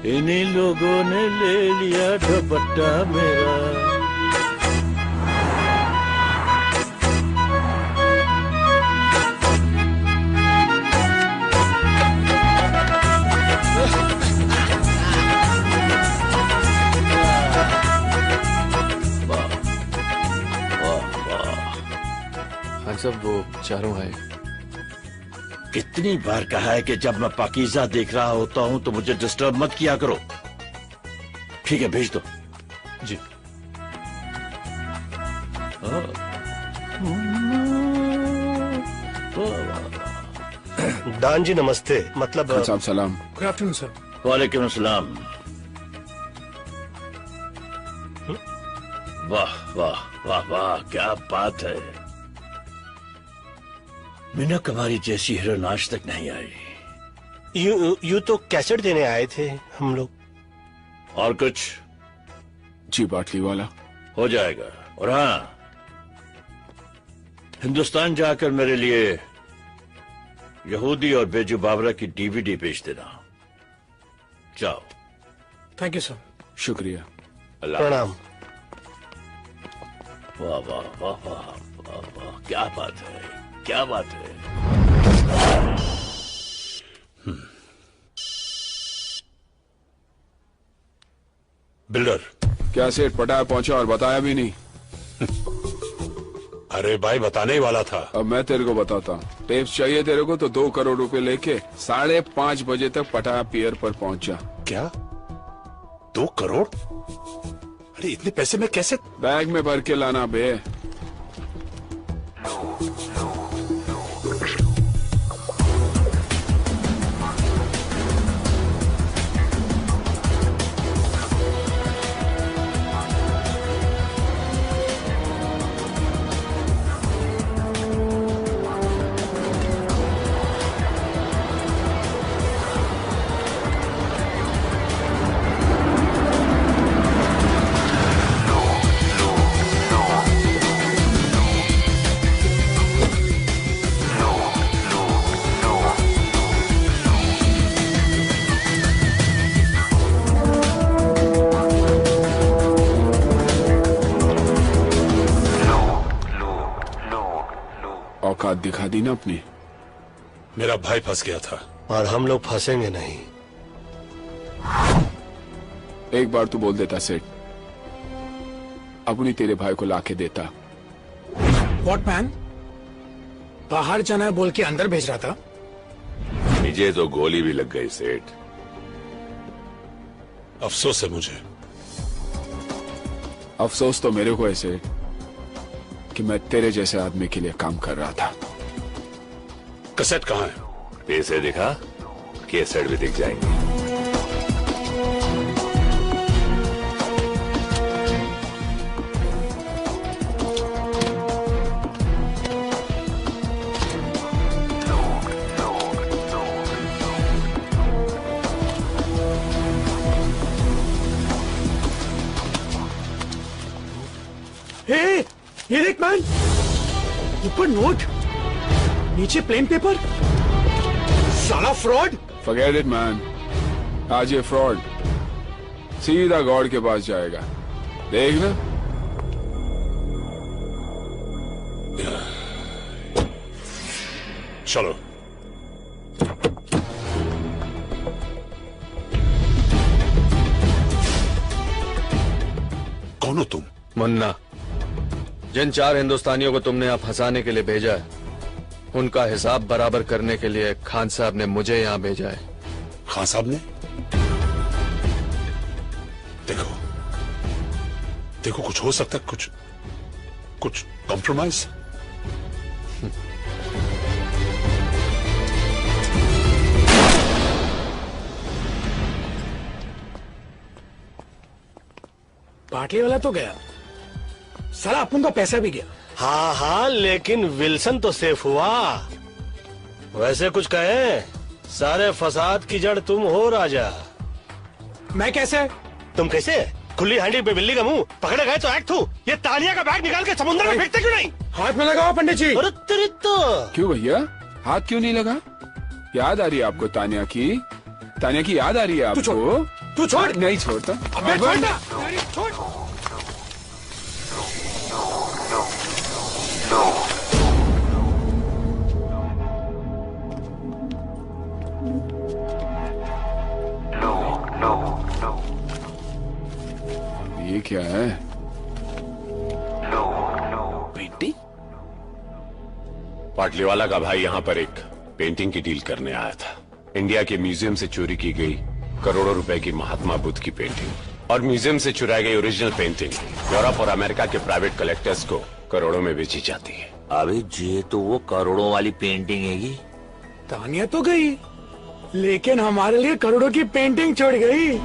इन्हीं लोगों ने ले लिया दुपट्टा मेरा। हाँ सब वो चारों है। कितनी बार कहा है कि जब मैं पाकीज़ा देख रहा होता हूं तो मुझे डिस्टर्ब मत किया करो। ठीक है, भेज दो। जी। दान जी नमस्ते। मतलब खान साहब सलाम। Good afternoon sir. वालेकुम अस्सलाम। वाह वाह वाह वाह, क्या बात है। मीनक हमारी जैसी हीरोइन आज तक नहीं आई। यू तो कैसेट देने आए थे हम लोग। और कुछ? जी बाटली वाला हो जाएगा। और हाँ, हिंदुस्तान जाकर मेरे लिए यहूदी और बेजू बाबरा की डीवीडी भेज देना। जाओ। Thank you sir. शुक्रिया। प्रणाम। वाह वाह वाह वाह वाह वाह, क्या बात है, क्या बात है। बिल्डर क्या सेठ पटाया पहुंचा और बताया भी नहीं? अरे भाई बताने ही वाला था। अब मैं तेरे को बताता हूँ। टेप्स चाहिए तेरे को तो 2 करोड़ रुपए लेके 5:30 बजे तक पटाया पियर पर पहुंचा। क्या 2 करोड़? अरे इतने पैसे में कैसे? बैग में भर के लाना बे। औकात दिखा दी ना अपनी। मेरा भाई फंस गया था और हम लोग फंसेंगे नहीं। एक बार तू बोल देता सेठ, अपनी तेरे भाई को लाके देता। What man? बाहर जाना है बोल के अंदर भेज रहा था। मुझे तो गोली भी लग गई सेठ। अफसोस है मुझे। अफसोस तो मेरे को है सेठ कि मैं तेरे जैसे आदमी के लिए काम कर रहा था। कैसेट कहाँ है? पैसे दिखा, कैसेट भी दिख जाएंगे। ये देख मैन, ऊपर नोट, नीचे प्लेन पेपर। साला फ्रॉड। Forget it man, आज ये फ्रॉड सीधा गॉड के पास जाएगा, देखना। चलो। कौन हो तुम? मुन्ना। जिन 4 हिंदुस्तानियों को तुमने यहाँ फंसाने के लिए भेजा है, उनका हिसाब बराबर करने के लिए खान साहब ने मुझे यहाँ भेजा है। खान साहब ने? देखो देखो, कुछ हो सकता है, कुछ कॉम्प्रोमाइज। बाटली वाला तो गया, साला अपन का पैसा भी गया। हाँ हाँ, लेकिन विल्सन तो सेफ हुआ। वैसे कुछ कहे, सारे फसाद की जड़ तुम हो राजा। मैं कैसे? तुम कैसे? खुली हांडी पे बिल्ली का मुंह, पकड़े गए तो एक्ट हूँ। ये तालिया का बैग निकाल के समुद्र में फेंकते क्यों नहीं? हाथ में लगाओ पंडित जी। अरे तेरी तो। क्यों भैया, हाथ क्यों नहीं लगा? याद आ रही है आपको तानिया की? तानिया की याद आ रही है आपको? तू छोड़। नहीं छोड़ता। अबे छोड़ ना। अरे छोड़। ये क्या है? पेंटिंग? पाटलीवाला का भाई यहाँ पर एक पेंटिंग की डील करने आया था। इंडिया के म्यूजियम से चोरी की गई करोड़ों रुपए की महात्मा बुद्ध की पेंटिंग और म्यूजियम से चुराई गई ओरिजिनल पेंटिंग यूरोप और अमेरिका के प्राइवेट कलेक्टर्स को करोड़ों में बेची जाती है। अबे ये तो वो करोड़ों वाली पेंटिंग हैगी। तानिया तो गई, लेकिन हमारे लिए करोड़ों की पेंटिंग छोड़ गई।